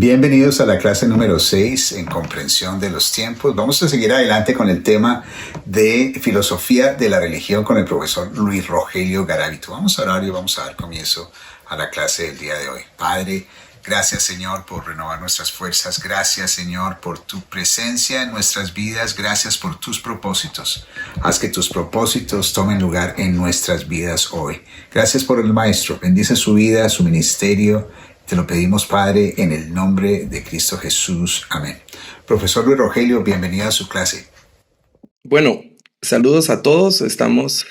Bienvenidos a la clase número 6 en comprensión de los tiempos. Vamos a seguir adelante con el tema de filosofía de la religión con el profesor Luis Rogelio Garavito. Vamos a orar y vamos a dar comienzo a la clase del día de hoy. Padre, gracias Señor por renovar nuestras fuerzas. Gracias Señor por tu presencia en nuestras vidas. Gracias por tus propósitos. Haz que tus propósitos tomen lugar en nuestras vidas hoy. Gracias por el Maestro. Bendice su vida, su ministerio. Te lo pedimos, Padre, en el nombre de Cristo Jesús. Amén. Profesor Luis Rogelio, bienvenido a su clase. Bueno, saludos a todos. Estamos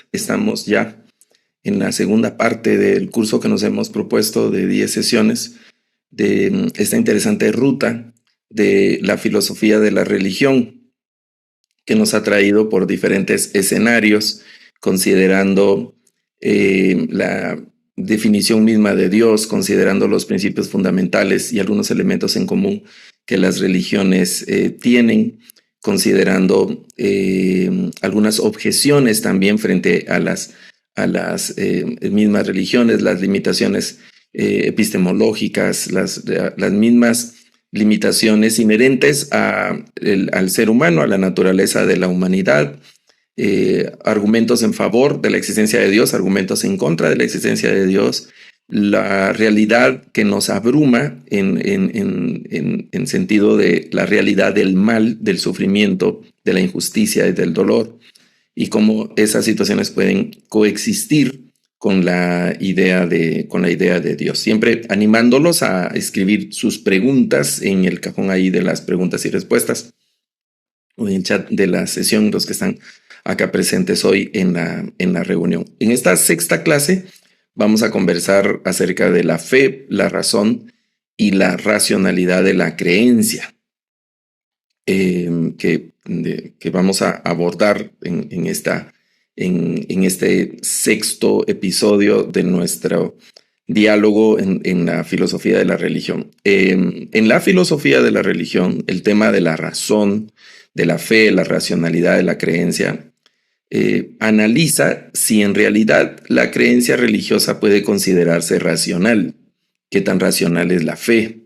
ya en la segunda parte del curso que nos hemos propuesto de 10 sesiones de esta interesante ruta de la filosofía de la religión que nos ha traído por diferentes escenarios, considerando la definición misma de Dios, considerando los principios fundamentales y algunos elementos en común que las religiones tienen, considerando algunas objeciones también frente a las mismas religiones, las limitaciones epistemológicas, las mismas limitaciones inherentes al ser humano, a la naturaleza de la humanidad, argumentos en favor de la existencia de Dios, argumentos en contra de la existencia de Dios, la realidad que nos abruma en sentido de la realidad del mal, del sufrimiento, de la injusticia y del dolor, y cómo esas situaciones pueden coexistir con la idea de Dios. Siempre animándolos a escribir sus preguntas en el cajón ahí de las preguntas y respuestas, o en el chat de la sesión, los que están acá presentes hoy en la reunión. En esta sexta clase vamos a conversar acerca de la fe, la razón y la racionalidad de la creencia, que vamos a abordar en este sexto episodio de nuestro diálogo en la filosofía de la religión. En la filosofía de la religión, el tema de la razón, de la fe, la racionalidad de la creencia, analiza si en realidad la creencia religiosa puede considerarse racional. ¿Qué tan racional es la fe?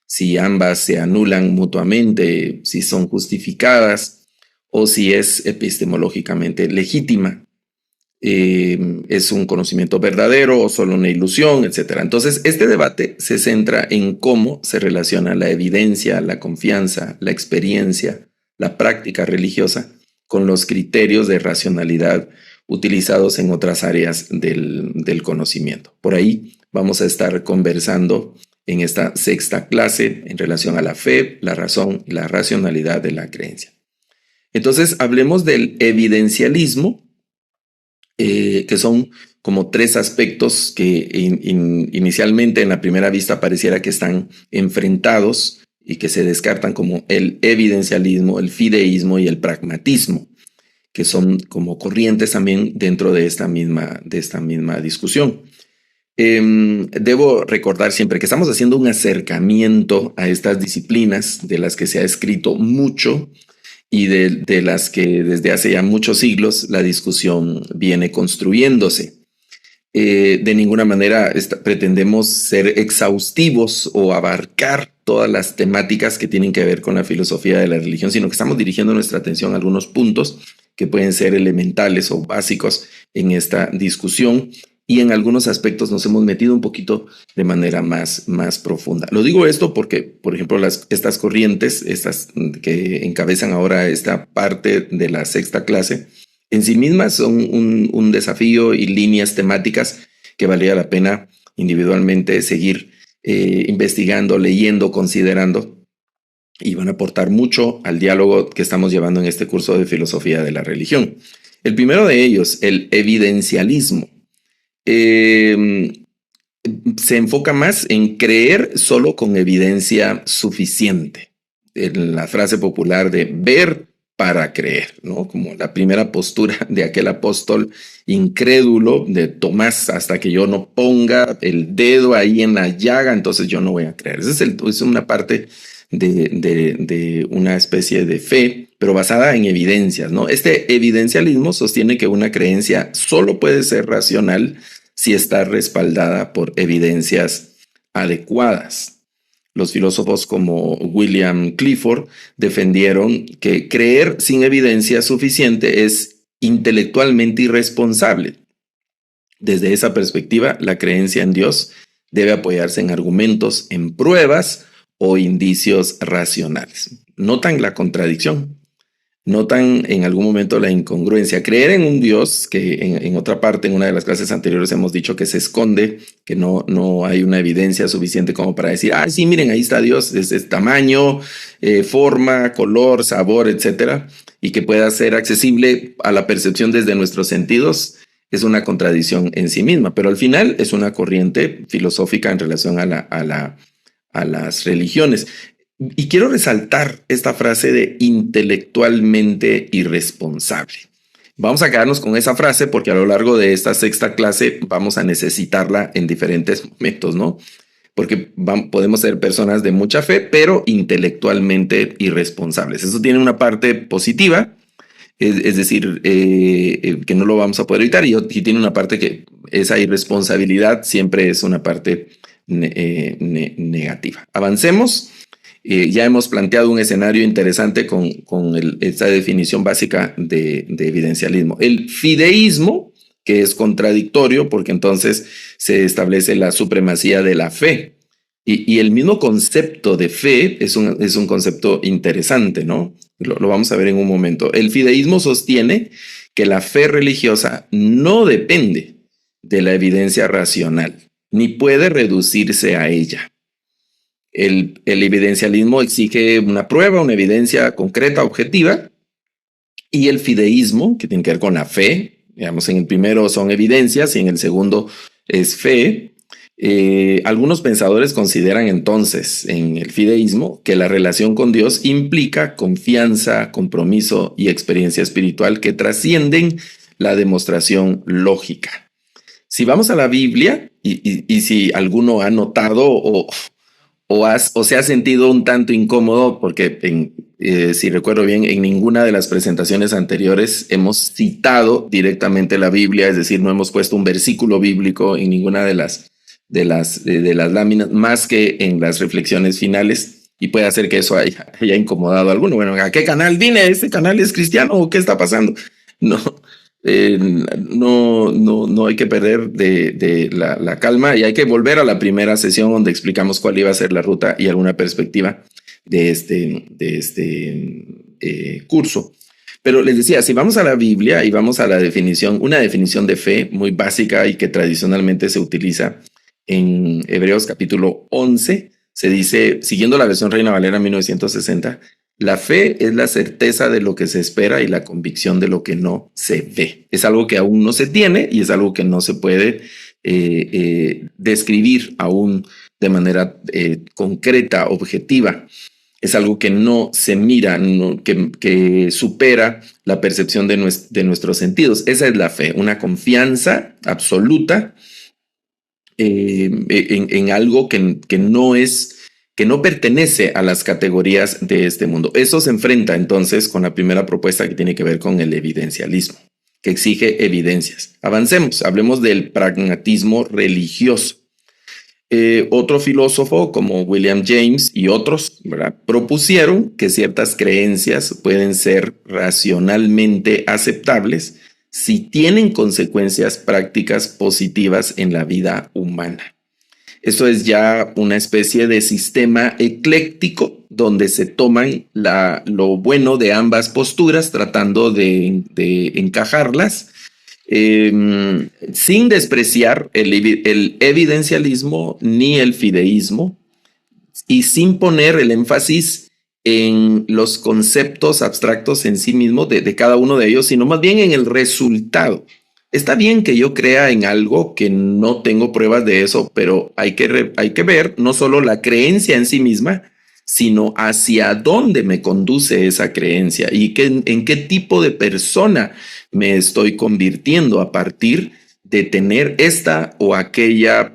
Si ambas se anulan mutuamente, si son justificadas o si es epistemológicamente legítima. ¿Es un conocimiento verdadero o solo una ilusión, etcétera? Entonces, este debate se centra en cómo se relaciona la evidencia, la confianza, la experiencia, la práctica religiosa con los criterios de racionalidad utilizados en otras áreas del conocimiento. Por ahí vamos a estar conversando en esta sexta clase en relación a la fe, la razón y la racionalidad de la creencia. Entonces, hablemos del evidencialismo, que son como tres aspectos que inicialmente en la primera vista pareciera que están enfrentados y que se descartan, como el evidencialismo, el fideísmo y el pragmatismo, que son como corrientes también dentro de esta misma discusión. Debo recordar siempre que estamos haciendo un acercamiento a estas disciplinas de las que se ha escrito mucho y de las que desde hace ya muchos siglos la discusión viene construyéndose. De ninguna manera pretendemos ser exhaustivos o abarcar todas las temáticas que tienen que ver con la filosofía de la religión, sino que estamos dirigiendo nuestra atención a algunos puntos que pueden ser elementales o básicos en esta discusión, y en algunos aspectos nos hemos metido un poquito de manera más profunda. Lo digo esto porque, por ejemplo, estas corrientes, estas que encabezan ahora esta parte de la sexta clase, en sí mismas son un desafío y líneas temáticas que valía la pena individualmente seguir investigando, leyendo, considerando, y van a aportar mucho al diálogo que estamos llevando en este curso de filosofía de la religión. El primero de ellos, el evidencialismo, se enfoca más en creer solo con evidencia suficiente. En la frase popular de ver para creer, ¿no? Como la primera postura de aquel apóstol incrédulo de Tomás: hasta que yo no ponga el dedo ahí en la llaga, entonces yo no voy a creer. Esa es una parte de una especie de fe, pero basada en evidencias, ¿no? Este evidencialismo sostiene que una creencia solo puede ser racional si está respaldada por evidencias adecuadas. Los filósofos como William Clifford defendieron que creer sin evidencia suficiente es intelectualmente irresponsable. Desde esa perspectiva, la creencia en Dios debe apoyarse en argumentos, en pruebas o indicios racionales. ¿Notan la contradicción? ¿Notan en algún momento la incongruencia? Creer en un Dios que en otra parte, en una de las clases anteriores hemos dicho que se esconde, que no hay una evidencia suficiente como para decir, sí, miren, ahí está Dios, es tamaño, forma, color, sabor, etcétera, y que pueda ser accesible a la percepción desde nuestros sentidos. Es una contradicción en sí misma, pero al final es una corriente filosófica en relación a las religiones. Y quiero resaltar esta frase de intelectualmente irresponsable. Vamos a quedarnos con esa frase porque a lo largo de esta sexta clase vamos a necesitarla en diferentes momentos, ¿no? Porque podemos ser personas de mucha fe, pero intelectualmente irresponsables. Eso tiene una parte positiva, es decir, que no lo vamos a poder evitar, y tiene una parte que esa irresponsabilidad siempre es una parte negativa. Avancemos. Ya hemos planteado un escenario interesante con esta definición básica de evidencialismo. El fideísmo, que es contradictorio porque entonces se establece la supremacía de la fe. Y el mismo concepto de fe es un concepto interesante, ¿no? Lo vamos a ver en un momento. El fideísmo sostiene que la fe religiosa no depende de la evidencia racional, ni puede reducirse a ella. El evidencialismo exige una prueba, una evidencia concreta, objetiva, y el fideísmo, que tiene que ver con la fe, digamos, en el primero son evidencias y en el segundo es fe. Algunos pensadores consideran entonces en el fideísmo que la relación con Dios implica confianza, compromiso y experiencia espiritual que trascienden la demostración lógica. Si vamos a la Biblia y si alguno ha notado o se ha sentido un tanto incómodo, porque si recuerdo bien, en ninguna de las presentaciones anteriores hemos citado directamente la Biblia, es decir, no hemos puesto un versículo bíblico en ninguna de las láminas, más que en las reflexiones finales, y puede hacer que eso haya incomodado a alguno. Bueno, ¿a qué canal vine? ¿Este canal es cristiano o qué está pasando? No. No hay que perder de la calma, y hay que volver a la primera sesión donde explicamos cuál iba a ser la ruta y alguna perspectiva de este curso. Pero les decía, si vamos a la Biblia y vamos a la definición, una definición de fe muy básica y que tradicionalmente se utiliza en Hebreos capítulo 11, se dice, siguiendo la versión Reina Valera 1960, la fe es la certeza de lo que se espera y la convicción de lo que no se ve. Es algo que aún no se tiene y es algo que no se puede describir aún de manera concreta, objetiva. Es algo que no se mira, que supera la percepción de nuestros sentidos. Esa es la fe, una confianza absoluta en algo que no pertenece a las categorías de este mundo. Eso se enfrenta entonces con la primera propuesta, que tiene que ver con el evidencialismo, que exige evidencias. Avancemos, hablemos del pragmatismo religioso. Otro filósofo como William James y otros, ¿verdad?, propusieron que ciertas creencias pueden ser racionalmente aceptables si tienen consecuencias prácticas positivas en la vida humana. Esto es ya una especie de sistema ecléctico donde se toman lo bueno de ambas posturas, tratando de encajarlas, sin despreciar el evidencialismo ni el fideísmo, y sin poner el énfasis en los conceptos abstractos en sí mismos de cada uno de ellos, sino más bien en el resultado. Está bien que yo crea en algo que no tengo pruebas de eso, pero hay que ver no solo la creencia en sí misma, sino hacia dónde me conduce esa creencia y en qué tipo de persona me estoy convirtiendo a partir de tener esta o aquella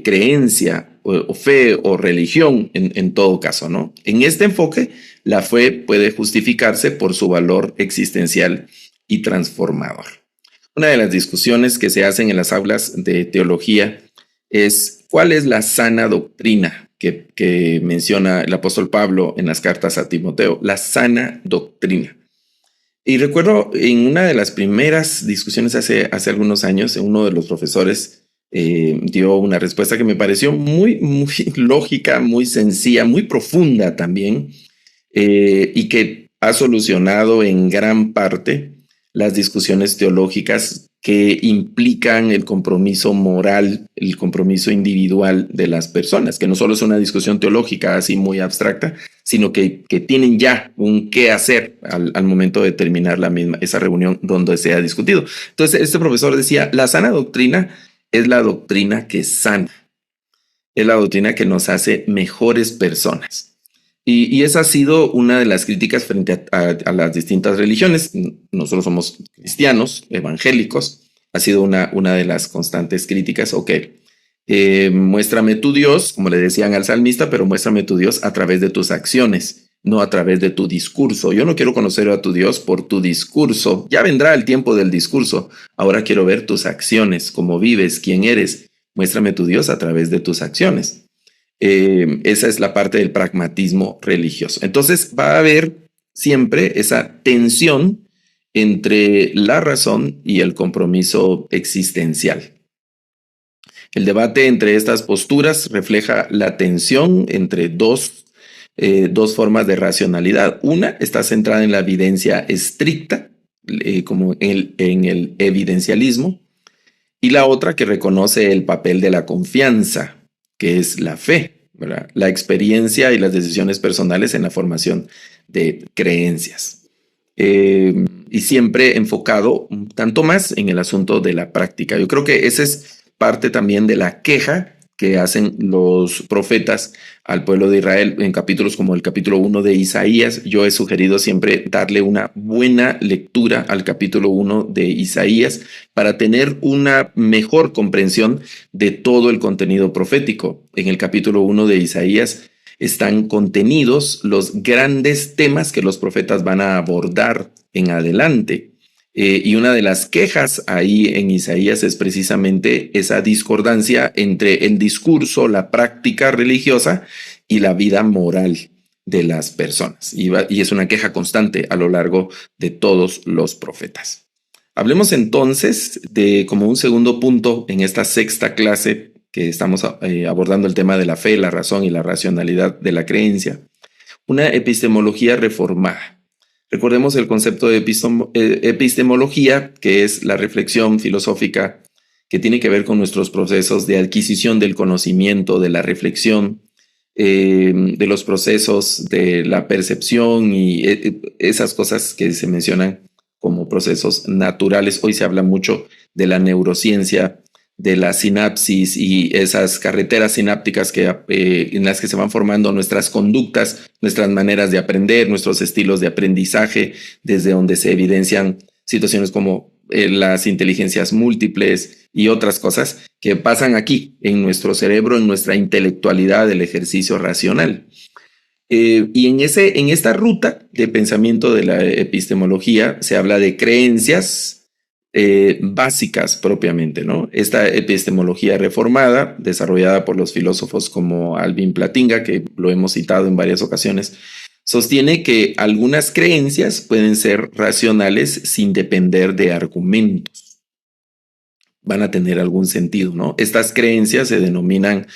creencia o fe o religión en todo caso, ¿no? En este enfoque, la fe puede justificarse por su valor existencial y transformador. Una de las discusiones que se hacen en las aulas de teología es cuál es la sana doctrina que menciona el apóstol Pablo en las cartas a Timoteo, la sana doctrina. Y recuerdo en una de las primeras discusiones hace algunos años, uno de los profesores dio una respuesta que me pareció muy lógica, muy sencilla, muy profunda también, y que ha solucionado en gran parte las discusiones teológicas que implican el compromiso moral, el compromiso individual de las personas, que no solo es una discusión teológica así muy abstracta, sino que tienen ya un qué hacer al momento de terminar esa reunión donde se ha discutido. Entonces, este profesor decía, la sana doctrina es la doctrina que sana, es la doctrina que nos hace mejores personas. Y esa ha sido una de las críticas frente a las distintas religiones. Nosotros somos cristianos, evangélicos. Ha sido una de las constantes críticas. Ok, muéstrame tu Dios, como le decían al salmista, pero muéstrame tu Dios a través de tus acciones, no a través de tu discurso. Yo no quiero conocer a tu Dios por tu discurso. Ya vendrá el tiempo del discurso. Ahora quiero ver tus acciones, cómo vives, quién eres. Muéstrame tu Dios a través de tus acciones. Esa es la parte del pragmatismo religioso. Entonces va a haber siempre esa tensión entre la razón y el compromiso existencial. El debate entre estas posturas refleja la tensión entre dos formas de racionalidad. Una está centrada en la evidencia estricta, como en el evidencialismo, y la otra que reconoce el papel de la confianza, que es la fe, ¿verdad? La experiencia y las decisiones personales en la formación de creencias. Y siempre enfocado un tanto más en el asunto de la práctica. Yo creo que esa es parte también de la queja que hacen los profetas al pueblo de Israel en capítulos como el capítulo 1 de Isaías. Yo he sugerido siempre darle una buena lectura al capítulo 1 de Isaías para tener una mejor comprensión de todo el contenido profético. En el capítulo 1 de Isaías están contenidos los grandes temas que los profetas van a abordar en adelante. Y una de las quejas ahí en Isaías es precisamente esa discordancia entre el discurso, la práctica religiosa y la vida moral de las personas. Y es una queja constante a lo largo de todos los profetas. Hablemos entonces de, como un segundo punto en esta sexta clase que estamos abordando el tema de la fe, la razón y la racionalidad de la creencia, una epistemología reformada. Recordemos el concepto de epistemología, que es la reflexión filosófica que tiene que ver con nuestros procesos de adquisición del conocimiento, de la reflexión, de los procesos de la percepción y esas cosas que se mencionan como procesos naturales. Hoy se habla mucho de la neurociencia, de la sinapsis y esas carreteras sinápticas en las que se van formando nuestras conductas, nuestras maneras de aprender, nuestros estilos de aprendizaje, desde donde se evidencian situaciones como las inteligencias múltiples y otras cosas que pasan aquí en nuestro cerebro, en nuestra intelectualidad, del ejercicio racional. Y en esta ruta de pensamiento de la epistemología se habla de creencias básicas propiamente, ¿no? Esta epistemología reformada, desarrollada por los filósofos como Alvin Plantinga, que lo hemos citado en varias ocasiones, sostiene que algunas creencias pueden ser racionales sin depender de argumentos. Van a tener algún sentido, ¿no? Estas creencias se denominan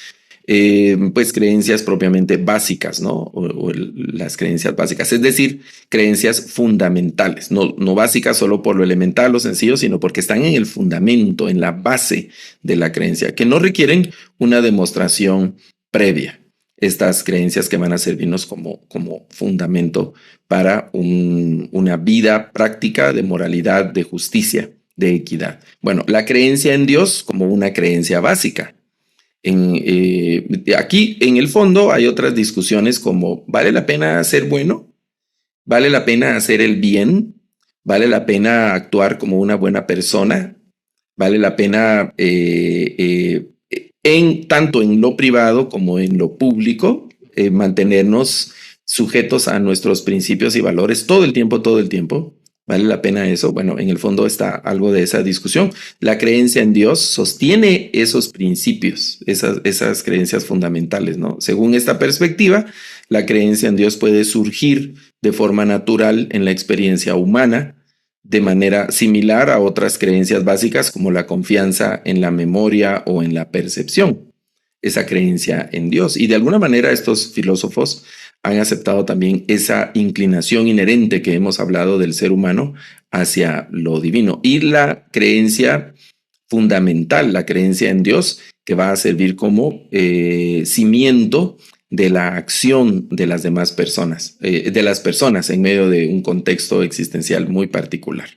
pues creencias propiamente básicas, ¿no? O las creencias básicas, es decir, creencias fundamentales, no básicas solo por lo elemental, lo sencillo, sino porque están en el fundamento, en la base de la creencia, que no requieren una demostración previa. Estas creencias que van a servirnos como fundamento para una vida práctica de moralidad, de justicia, de equidad. Bueno, la creencia en Dios como una creencia básica. Aquí en el fondo hay otras discusiones como ¿vale la pena ser bueno? ¿Vale la pena hacer el bien? ¿Vale la pena actuar como una buena persona? ¿Vale la pena tanto en lo privado como en lo público mantenernos sujetos a nuestros principios y valores todo el tiempo? ¿Vale la pena eso? Bueno, en el fondo está algo de esa discusión. La creencia en Dios sostiene esos principios, esas creencias fundamentales, ¿no? Según esta perspectiva, la creencia en Dios puede surgir de forma natural en la experiencia humana, de manera similar a otras creencias básicas como la confianza en la memoria o en la percepción, esa creencia en Dios. Y de alguna manera estos filósofos han aceptado también esa inclinación inherente que hemos hablado del ser humano hacia lo divino y la creencia fundamental, la creencia en Dios, que va a servir como cimiento de la acción de las demás personas, de las personas en medio de un contexto existencial muy particular.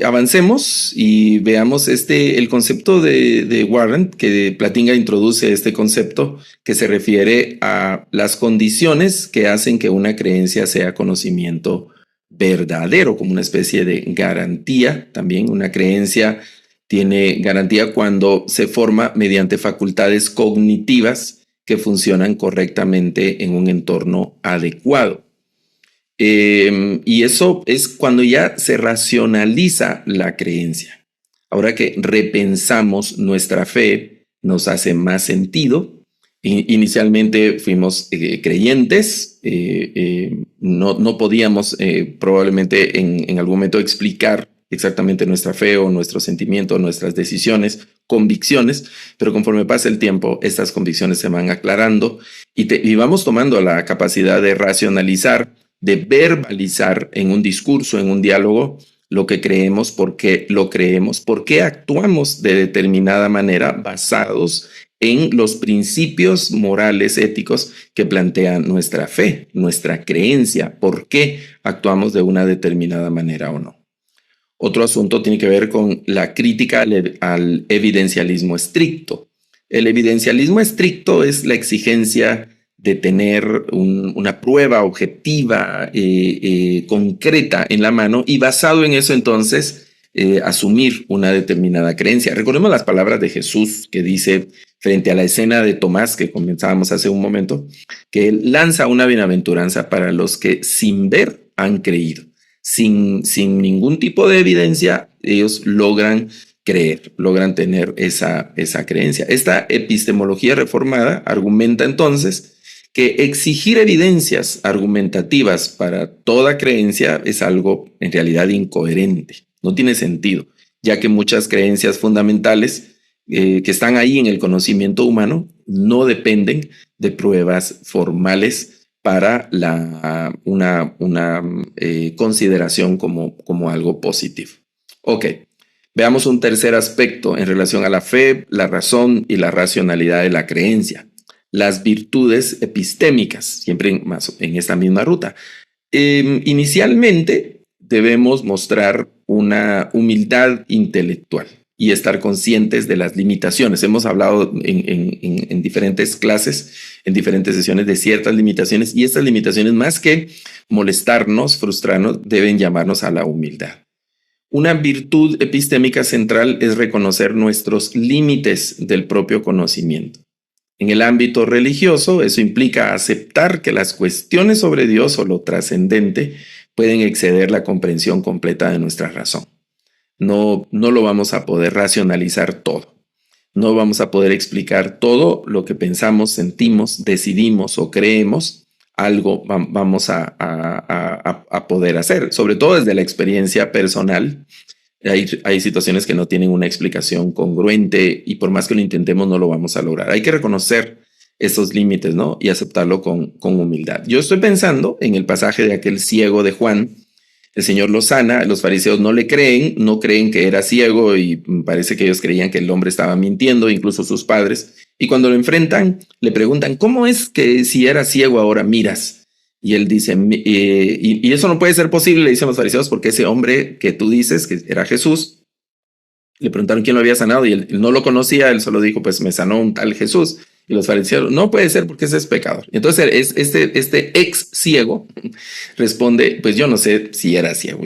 Avancemos y veamos el concepto de Warren, que Plantinga introduce este concepto que se refiere a las condiciones que hacen que una creencia sea conocimiento verdadero, como una especie de garantía. También una creencia tiene garantía cuando se forma mediante facultades cognitivas que funcionan correctamente en un entorno adecuado. Y eso es cuando ya se racionaliza la creencia. Ahora que repensamos nuestra fe, nos hace más sentido. Inicialmente fuimos creyentes, no podíamos probablemente en algún momento explicar exactamente nuestra fe o nuestros sentimientos, nuestras decisiones, convicciones, pero conforme pasa el tiempo, estas convicciones se van aclarando y vamos tomando la capacidad de racionalizar, de verbalizar en un discurso, en un diálogo, lo que creemos, por qué lo creemos, por qué actuamos de determinada manera basados en los principios morales, éticos que plantea nuestra fe, nuestra creencia, por qué actuamos de una determinada manera o no. Otro asunto tiene que ver con la crítica al evidencialismo estricto. El evidencialismo estricto es la exigencia de tener una prueba objetiva, concreta en la mano y basado en eso entonces asumir una determinada creencia. Recordemos las palabras de Jesús que dice frente a la escena de Tomás que comenzábamos hace un momento, que él lanza una bienaventuranza para los que sin ver han creído. Sin ningún tipo de evidencia, ellos logran creer, logran tener esa creencia. Esta epistemología reformada argumenta entonces que exigir evidencias argumentativas para toda creencia es algo en realidad incoherente, no tiene sentido, ya que muchas creencias fundamentales que están ahí en el conocimiento humano no dependen de pruebas formales para una consideración como algo positivo. Ok, veamos un tercer aspecto en relación a la fe, la razón y la racionalidad de la creencia. Las virtudes epistémicas, siempre en esta misma ruta. Inicialmente debemos mostrar una humildad intelectual y estar conscientes de las limitaciones. Hemos hablado en diferentes clases, en diferentes sesiones de ciertas limitaciones y estas limitaciones, más que molestarnos, frustrarnos, deben llamarnos a la humildad. Una virtud epistémica central es reconocer nuestros límites del propio conocimiento. En el ámbito religioso, eso implica aceptar que las cuestiones sobre Dios o lo trascendente pueden exceder la comprensión completa de nuestra razón. No lo vamos a poder racionalizar todo. No vamos a poder explicar todo lo que pensamos, sentimos, decidimos o creemos. Algo vamos a poder hacer, sobre todo desde la experiencia personal. Hay situaciones que no tienen una explicación congruente y por más que lo intentemos no lo vamos a lograr. Hay que reconocer esos límites, ¿no? Y aceptarlo con humildad. Yo estoy pensando en el pasaje de aquel ciego de Juan. El Señor lo sana, los fariseos no le creen, no creen que era ciego y parece que ellos creían que el hombre estaba mintiendo, incluso sus padres. Y cuando lo enfrentan, le preguntan, ¿cómo es que si era ciego ahora miras? Y él dice, y eso no puede ser posible, le dicen los fariseos, porque ese hombre que tú dices que era Jesús, le preguntaron quién lo había sanado y él no lo conocía, él solo dijo, pues me sanó un tal Jesús. Y los fariseos, no puede ser porque ese es pecador. Entonces este ex ciego responde, pues yo no sé si era ciego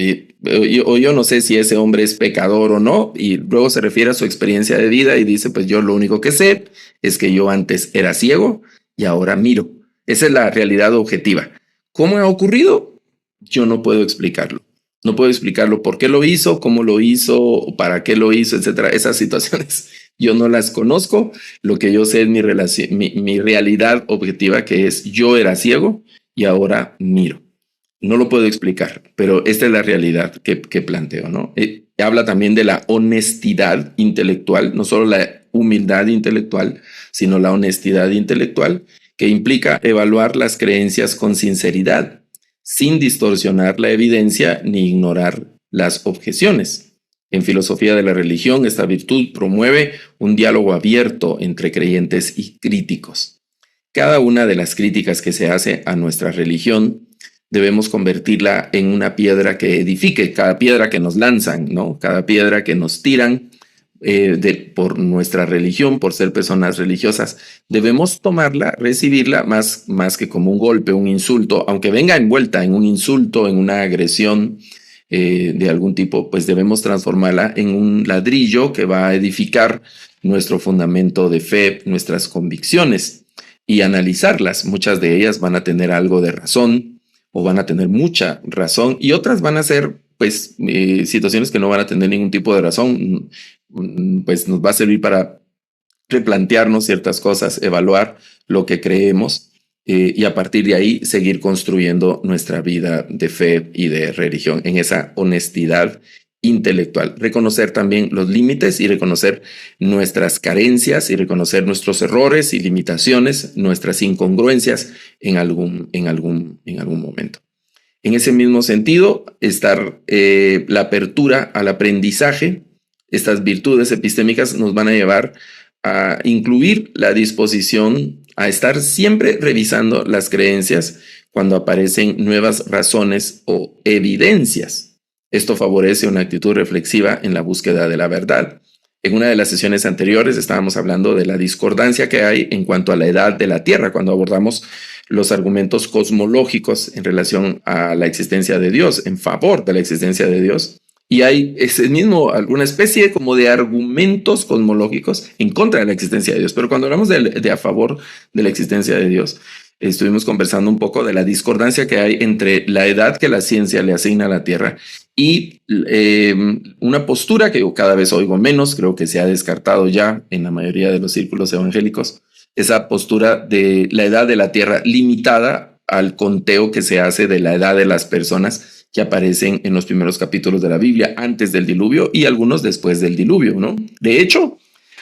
o yo no sé si ese hombre es pecador o no. Y luego se refiere a su experiencia de vida y dice, pues yo lo único que sé es que yo antes era ciego y ahora miro. Esa es la realidad objetiva. ¿Cómo ha ocurrido? yo no puedo explicarlo. No puedo explicarlo por qué lo hizo, cómo lo hizo, para qué lo hizo, etcétera. Esas situaciones yo no las conozco. Lo que yo sé es mi realidad objetiva, que es yo era ciego y ahora miro. No lo puedo explicar, pero esta es la realidad que planteo, ¿no? Habla también de la honestidad intelectual, no solo la humildad intelectual, sino la honestidad intelectual, que implica evaluar las creencias con sinceridad, sin distorsionar la evidencia ni ignorar las objeciones. En filosofía de la religión, esta virtud promueve un diálogo abierto entre creyentes y críticos. Cada una de las críticas que se hace a nuestra religión debemos convertirla en una piedra que edifique, cada piedra que nos lanzan, ¿no? Cada piedra que nos tiran por nuestra religión, por ser personas religiosas, debemos tomarla, recibirla más que como un golpe, un insulto, aunque venga envuelta en un insulto, en una agresión de algún tipo, pues debemos transformarla en un ladrillo que va a edificar nuestro fundamento de fe, nuestras convicciones y analizarlas. Muchas de ellas van a tener algo de razón o van a tener mucha razón y otras van a ser pues situaciones que no van a tener ningún tipo de razón, pues nos va a servir para replantearnos ciertas cosas, evaluar lo que creemos y a partir de ahí seguir construyendo nuestra vida de fe y de religión en esa honestidad intelectual. Reconocer también los límites y reconocer nuestras carencias y reconocer nuestros errores y limitaciones, nuestras incongruencias en algún momento. En ese mismo sentido, la apertura al aprendizaje, estas virtudes epistémicas nos van a llevar a incluir la disposición a estar siempre revisando las creencias cuando aparecen nuevas razones o evidencias. Esto favorece una actitud reflexiva en la búsqueda de la verdad. En una de las sesiones anteriores estábamos hablando de la discordancia que hay en cuanto a la edad de la Tierra, cuando abordamos los argumentos cosmológicos en relación a la existencia de Dios, en favor de la existencia de Dios. Y hay ese mismo, alguna especie como de argumentos cosmológicos en contra de la existencia de Dios. Pero cuando hablamos de a favor de la existencia de Dios, estuvimos conversando un poco de la discordancia que hay entre la edad que la ciencia le asigna a la Tierra y una postura que yo cada vez oigo menos, creo que se ha descartado ya en la mayoría de los círculos evangélicos, esa postura de la edad de la Tierra limitada al conteo que se hace de la edad de las personas que aparecen en los primeros capítulos de la Biblia antes del diluvio y algunos después del diluvio, ¿no? De hecho,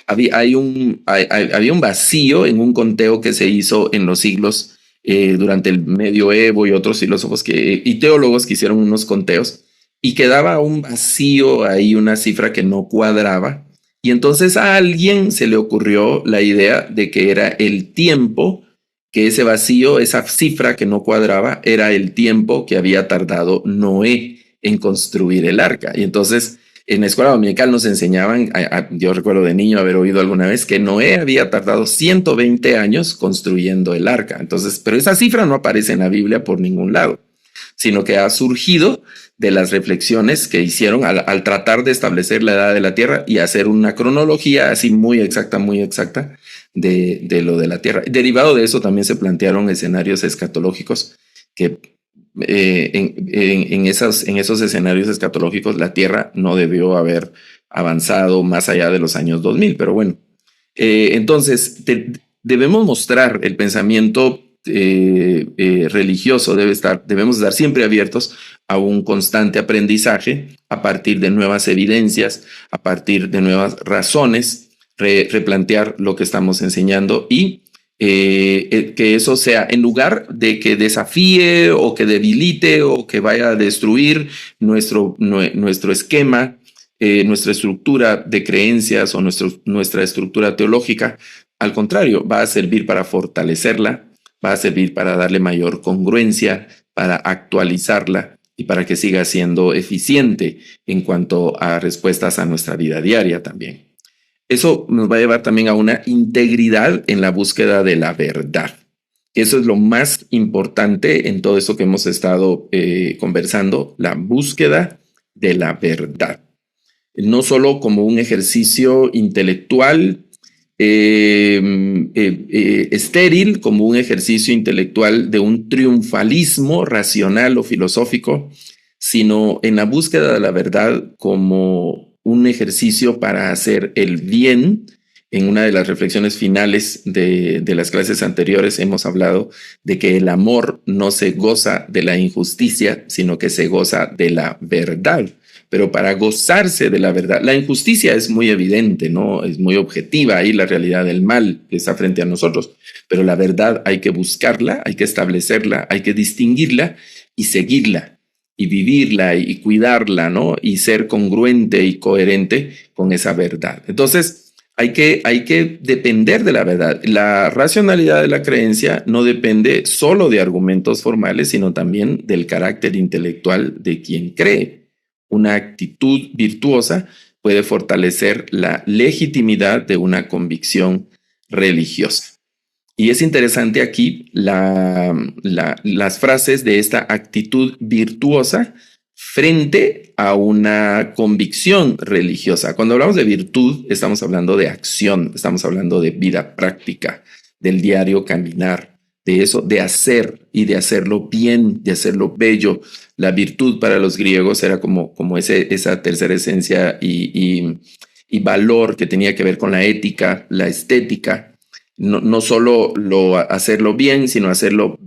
había un vacío en un conteo que se hizo en los siglos durante el medioevo y otros filósofos y teólogos que hicieron unos conteos y quedaba un vacío ahí, una cifra que no cuadraba. Y entonces a alguien se le ocurrió la idea de que era el tiempo, que ese vacío, esa cifra que no cuadraba, era el tiempo que había tardado Noé en construir el arca. Y entonces en la escuela dominical nos enseñaban, yo recuerdo de niño haber oído alguna vez que Noé había tardado 120 años construyendo el arca. Entonces, pero esa cifra no aparece en la Biblia por ningún lado, sino que ha surgido de las reflexiones que hicieron al tratar de establecer la edad de la Tierra y hacer una cronología así muy exacta de lo de la Tierra. Derivado de eso también se plantearon escenarios escatológicos que en esos escenarios escatológicos la Tierra no debió haber avanzado más allá de los años 2000, pero bueno. Entonces debemos mostrar el pensamiento religioso, debemos estar siempre abiertos a un constante aprendizaje a partir de nuevas evidencias, a partir de nuevas razones, replantear lo que estamos enseñando y que eso sea, en lugar de que desafíe o que debilite o que vaya a destruir nuestro esquema, nuestra estructura de creencias o nuestra estructura teológica. Al contrario, va a servir para fortalecerla, va a servir para darle mayor congruencia, para actualizarla y para que siga siendo eficiente en cuanto a respuestas a nuestra vida diaria también. Eso nos va a llevar también a una integridad en la búsqueda de la verdad. Eso es lo más importante en todo esto que hemos estado conversando, la búsqueda de la verdad. No solo como un ejercicio intelectual, estéril como un ejercicio intelectual de un triunfalismo racional o filosófico, sino en la búsqueda de la verdad como un ejercicio para hacer el bien. En una de las reflexiones finales de las clases anteriores hemos hablado de que el amor no se goza de la injusticia, sino que se goza de la verdad. Pero para gozarse de la verdad, la injusticia es muy evidente, ¿no? Es muy objetiva ahí la realidad del mal que está frente a nosotros. Pero la verdad hay que buscarla, hay que establecerla, hay que distinguirla y seguirla y vivirla y cuidarla, ¿no? Y ser congruente y coherente con esa verdad. Entonces, hay que depender de la verdad. La racionalidad de la creencia no depende solo de argumentos formales, sino también del carácter intelectual de quien cree. Una actitud virtuosa puede fortalecer la legitimidad de una convicción religiosa. Y es interesante aquí las frases de esta actitud virtuosa frente a una convicción religiosa. Cuando hablamos de virtud, estamos hablando de acción, estamos hablando de vida práctica, del diario caminar, de eso, de hacer y de hacerlo bien, de hacerlo bello. La virtud para los griegos era como esa tercera esencia y valor que tenía que ver con la ética, la estética. No solo hacerlo bien, sino hacerlo,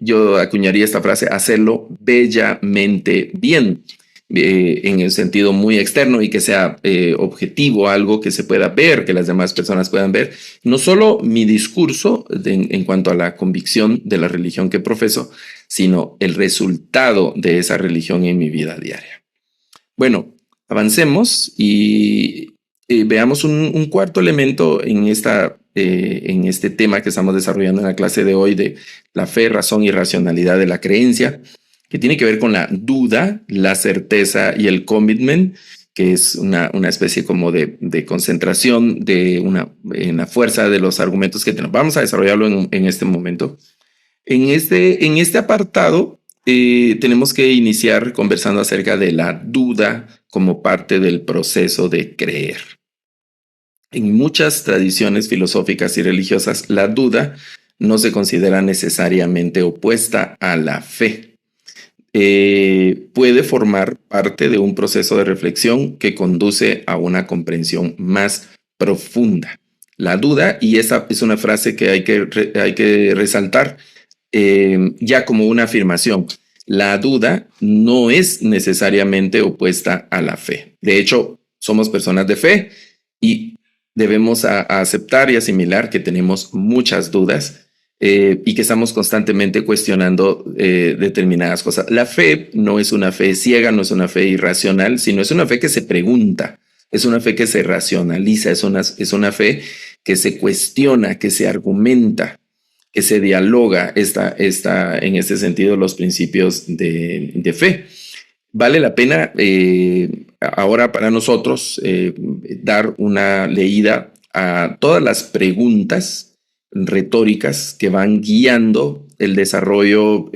yo acuñaría esta frase, hacerlo bellamente bien, en el sentido muy externo y que sea objetivo, algo que se pueda ver, que las demás personas puedan ver. No solo mi discurso en cuanto a la convicción de la religión que profeso, sino el resultado de esa religión en mi vida diaria. Bueno, avancemos y veamos un cuarto elemento en este tema que estamos desarrollando en la clase de hoy de la fe, razón y racionalidad de la creencia, que tiene que ver con la duda, la certeza y el commitment, que es una especie como de concentración en la fuerza de los argumentos que tenemos. Vamos a desarrollarlo en este momento. En este apartado tenemos que iniciar conversando acerca de la duda como parte del proceso de creer. En muchas tradiciones filosóficas y religiosas, la duda no se considera necesariamente opuesta a la fe. Puede formar parte de un proceso de reflexión que conduce a una comprensión más profunda. La duda, y esa es una frase que hay que resaltar ya como una afirmación, la duda no es necesariamente opuesta a la fe. De hecho, somos personas de fe y debemos aceptar y asimilar que tenemos muchas dudas y que estamos constantemente cuestionando determinadas cosas. La fe no es una fe ciega, no es una fe irracional, sino es una fe que se pregunta, es una fe que se racionaliza, es una fe que se cuestiona, que se argumenta, que se dialoga en este sentido los principios de fe. Vale la pena ahora para nosotros dar una leída a todas las preguntas retóricas que van guiando el desarrollo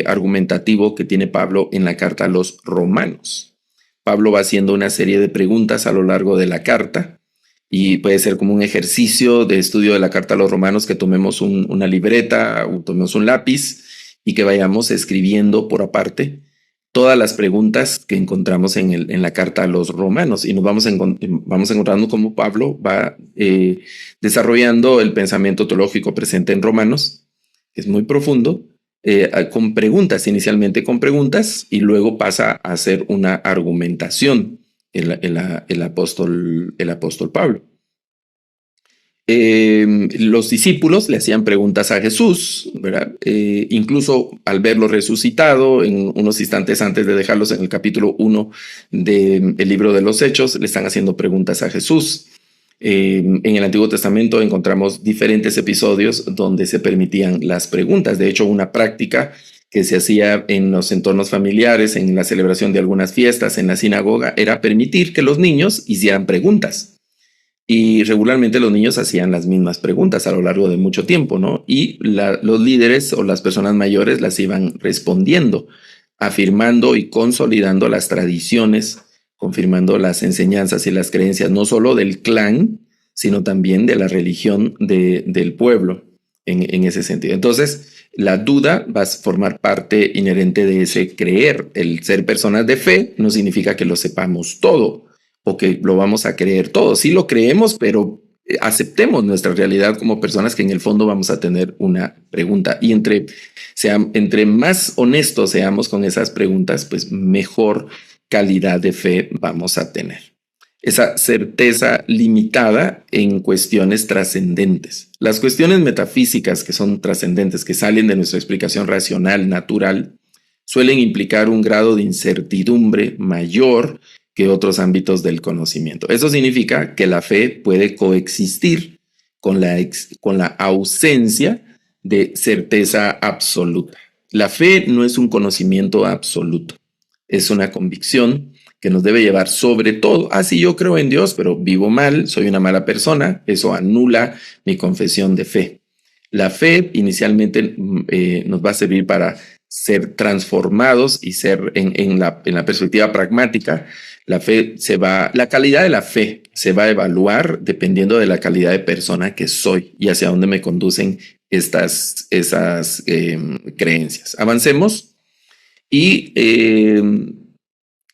argumentativo que tiene Pablo en la carta a los Romanos. Pablo va haciendo una serie de preguntas a lo largo de la carta y puede ser como un ejercicio de estudio de la carta a los Romanos que tomemos una libreta o tomemos un lápiz y que vayamos escribiendo por aparte todas las preguntas que encontramos en la carta a los Romanos y nos vamos encontrando cómo Pablo va desarrollando el pensamiento teológico presente en Romanos, que es muy profundo, con preguntas, inicialmente con preguntas y luego pasa a hacer una argumentación el apóstol Pablo. Los discípulos le hacían preguntas a Jesús, ¿verdad? Incluso al verlo resucitado, en unos instantes antes de dejarlos en el capítulo 1 del libro de los Hechos, le están haciendo preguntas a Jesús. En el Antiguo Testamento encontramos diferentes episodios donde se permitían las preguntas. De hecho, una práctica que se hacía en los entornos familiares, en la celebración de algunas fiestas, en la sinagoga, era permitir que los niños hicieran preguntas. Y regularmente los niños hacían las mismas preguntas a lo largo de mucho tiempo, ¿no? Y los líderes o las personas mayores las iban respondiendo, afirmando y consolidando las tradiciones, confirmando las enseñanzas y las creencias, no solo del clan, sino también de la religión del pueblo en ese sentido. Entonces, la duda va a formar parte inherente de ese creer. El ser personas de fe no significa que lo sepamos todo o que lo vamos a creer todo. Sí lo creemos, pero aceptemos nuestra realidad como personas que en el fondo vamos a tener una pregunta. Y entre más honestos seamos con esas preguntas, pues mejor calidad de fe vamos a tener. Esa certeza limitada en cuestiones trascendentes. Las cuestiones metafísicas que son trascendentes, que salen de nuestra explicación racional, natural, suelen implicar un grado de incertidumbre mayor que otros ámbitos del conocimiento. Eso significa que la fe puede coexistir con la ausencia de certeza absoluta. La fe no es un conocimiento absoluto, es una convicción que nos debe llevar sobre todo. Sí, yo creo en Dios, pero vivo mal, soy una mala persona. Eso anula mi confesión de fe. La fe inicialmente nos va a servir para ser transformados y ser en la perspectiva pragmática. La calidad de la fe se va a evaluar dependiendo de la calidad de persona que soy y hacia dónde me conducen esas creencias. Avancemos y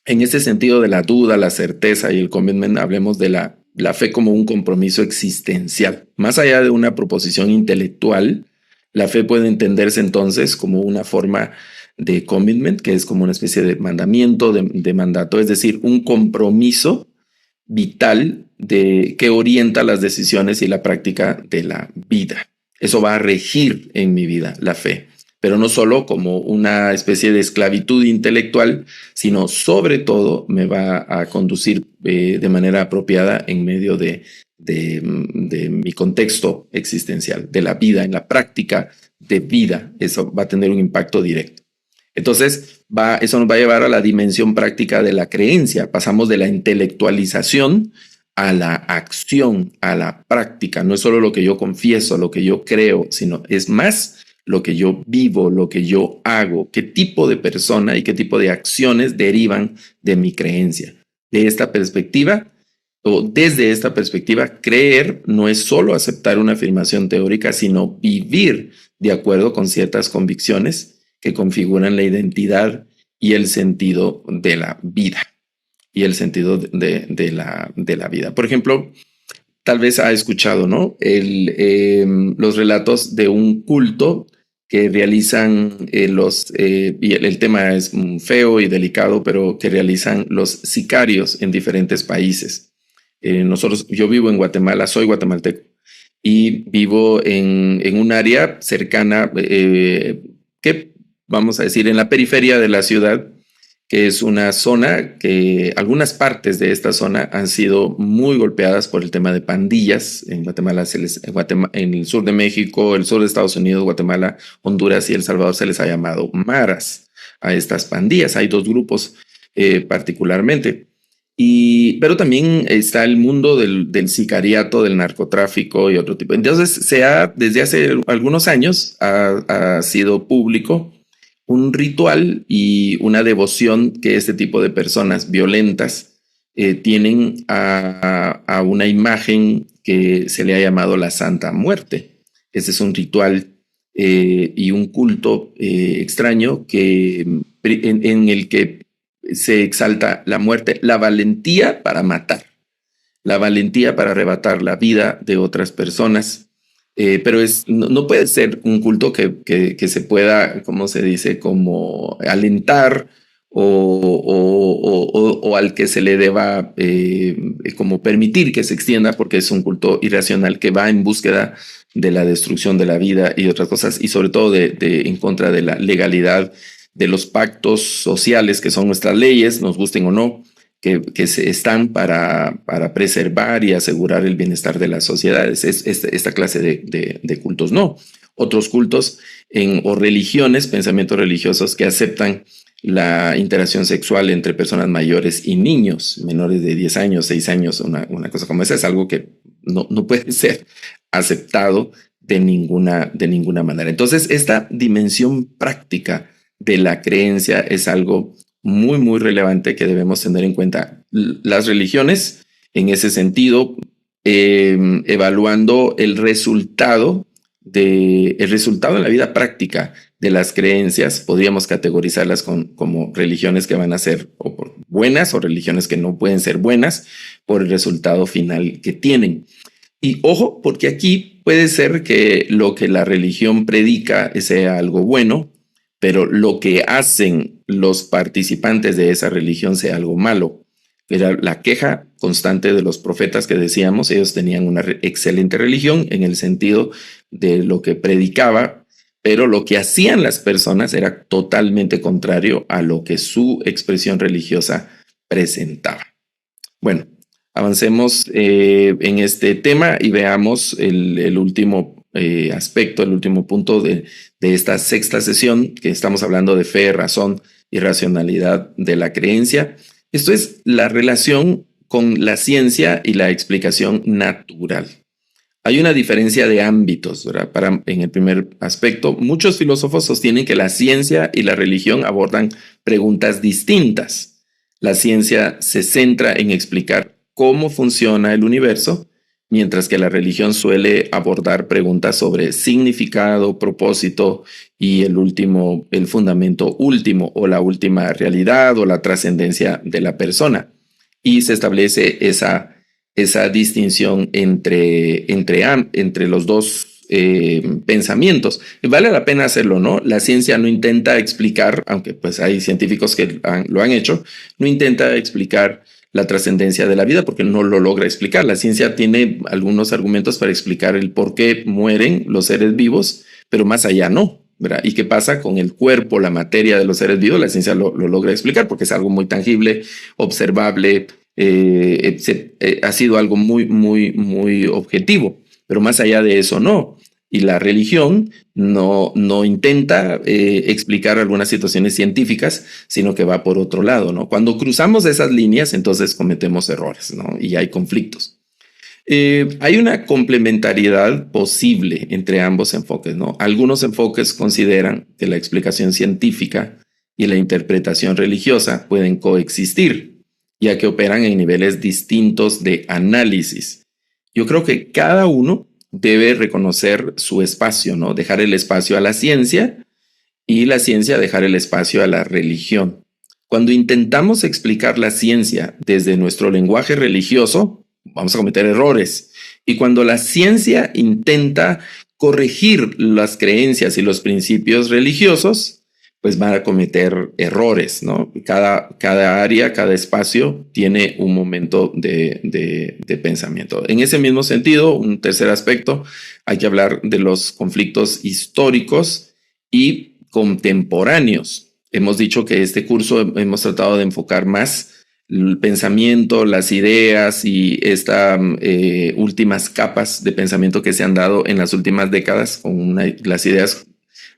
en ese sentido de la duda, la certeza y el commitment, hablemos de la fe como un compromiso existencial. Más allá de una proposición intelectual, la fe puede entenderse entonces como una forma de commitment, que es como una especie de mandamiento, de mandato, es decir, un compromiso vital que orienta las decisiones y la práctica de la vida. Eso va a regir en mi vida, la fe. Pero no solo como una especie de esclavitud intelectual, sino sobre todo me va a conducir de manera apropiada en medio de mi contexto existencial, de la vida, en la práctica de vida. Eso va a tener un impacto directo. Entonces, eso nos va a llevar a la dimensión práctica de la creencia. Pasamos de la intelectualización a la acción, a la práctica. No es solo lo que yo confieso, lo que yo creo, sino es más lo que yo vivo, lo que yo hago, qué tipo de persona y qué tipo de acciones derivan de mi creencia. De esta perspectiva, o desde esta perspectiva, creer no es solo aceptar una afirmación teórica, sino vivir de acuerdo con ciertas convicciones que configuran la identidad y el sentido de la vida. Y el sentido de la vida. Por ejemplo, tal vez ha escuchado, ¿no? Los relatos de un culto que realizan y el tema es feo y delicado, pero que realizan los sicarios en diferentes países. Yo vivo en Guatemala, soy guatemalteco, y vivo en un área cercana, que vamos a decir, en la periferia de la ciudad, que es una zona que algunas partes de esta zona han sido muy golpeadas por el tema de pandillas. En Guatemala, en el sur de México, el sur de Estados Unidos, Guatemala, Honduras y El Salvador se les ha llamado maras a estas pandillas. Hay dos grupos particularmente. Pero también está el mundo del sicariato, del narcotráfico y otro tipo. Entonces, desde hace algunos años ha sido público un ritual y una devoción que este tipo de personas violentas tienen a una imagen que se le ha llamado la Santa Muerte. Ese es un ritual y un culto extraño en el que se exalta la muerte, la valentía para matar, la valentía para arrebatar la vida de otras personas. Pero no puede ser un culto que se pueda, ¿cómo se dice?, como alentar o al que se le deba como permitir que se extienda, porque es un culto irracional que va en búsqueda de la destrucción de la vida y otras cosas, y sobre todo en contra de la legalidad de los pactos sociales que son nuestras leyes, nos gusten o no, que están para preservar y asegurar el bienestar de las sociedades. Esta clase de cultos no. Otros cultos o religiones, pensamientos religiosos que aceptan la interacción sexual entre personas mayores y niños, menores de 10 años, 6 años, una cosa como esa, es algo que no puede ser aceptado de ninguna manera. Entonces, esta dimensión práctica de la creencia es algo muy, muy relevante que debemos tener en cuenta. Las religiones, en ese sentido, evaluando el resultado en la vida práctica de las creencias. Podríamos categorizarlas como religiones que van a ser buenas o religiones que no pueden ser buenas por el resultado final que tienen. Y ojo, porque aquí puede ser que lo que la religión predica sea algo bueno, pero lo que hacen los participantes de esa religión sea algo malo. Era la queja constante de los profetas que decíamos. Ellos tenían una excelente religión en el sentido de lo que predicaba, pero lo que hacían las personas era totalmente contrario a lo que su expresión religiosa presentaba. Bueno, avancemos en este tema y veamos el último aspecto, el último punto de esta sexta sesión, que estamos hablando de fe, razón y racionalidad de la creencia. Esto es la relación con la ciencia y la explicación natural. Hay una diferencia de ámbitos, ¿verdad? En el primer aspecto, muchos filósofos sostienen que la ciencia y la religión abordan preguntas distintas. La ciencia se centra en explicar cómo funciona el universo, mientras que la religión suele abordar preguntas sobre significado, propósito y el fundamento último o la última realidad o la trascendencia de la persona. Y se establece esa distinción entre los dos pensamientos. Vale la pena hacerlo, ¿no? La ciencia no intenta explicar, aunque pues hay científicos que lo han hecho, no intenta explicar la trascendencia de la vida porque no lo logra explicar. La ciencia tiene algunos argumentos para explicar el por qué mueren los seres vivos, pero más allá no, ¿verdad? ¿Y qué pasa con el cuerpo, la materia de los seres vivos? La ciencia lo logra explicar porque es algo muy tangible, observable, ha sido algo muy, muy, muy objetivo, pero más allá de eso no. Y la religión no intenta explicar algunas situaciones científicas, sino que va por otro lado, ¿no? Cuando cruzamos esas líneas, entonces cometemos errores, ¿no? Y hay conflictos. Hay una complementariedad posible entre ambos enfoques, ¿no? Algunos enfoques consideran que la explicación científica y la interpretación religiosa pueden coexistir, ya que operan en niveles distintos de análisis. Yo creo que cada uno debe reconocer su espacio, ¿no? Dejar el espacio a la ciencia y la ciencia dejar el espacio a la religión. Cuando intentamos explicar la ciencia desde nuestro lenguaje religioso, vamos a cometer errores. Y cuando la ciencia intenta corregir las creencias y los principios religiosos, pues van a cometer errores, ¿no? Cada área, cada espacio tiene un momento de pensamiento. En ese mismo sentido, un tercer aspecto, hay que hablar de los conflictos históricos y contemporáneos. Hemos dicho que este curso hemos tratado de enfocar más el pensamiento, las ideas y estas últimas capas de pensamiento que se han dado en las últimas décadas con las ideas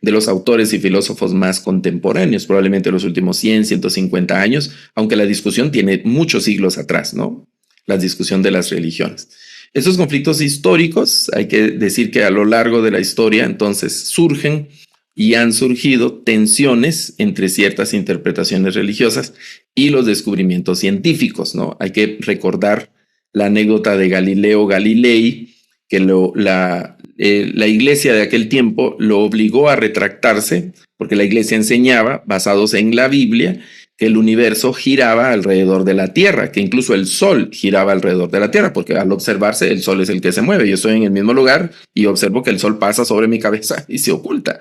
de los autores y filósofos más contemporáneos, probablemente los últimos 100, 150 años, aunque la discusión tiene muchos siglos atrás, ¿no? La discusión de las religiones. Estos conflictos históricos, hay que decir que a lo largo de la historia, entonces, surgen y han surgido tensiones entre ciertas interpretaciones religiosas y los descubrimientos científicos, ¿no? Hay que recordar la anécdota de Galileo Galilei, que la iglesia de aquel tiempo lo obligó a retractarse porque la iglesia enseñaba, basados en la Biblia, que el universo giraba alrededor de la Tierra, que incluso el Sol giraba alrededor de la Tierra, porque al observarse el Sol es el que se mueve. Yo estoy en el mismo lugar y observo que el Sol pasa sobre mi cabeza y se oculta.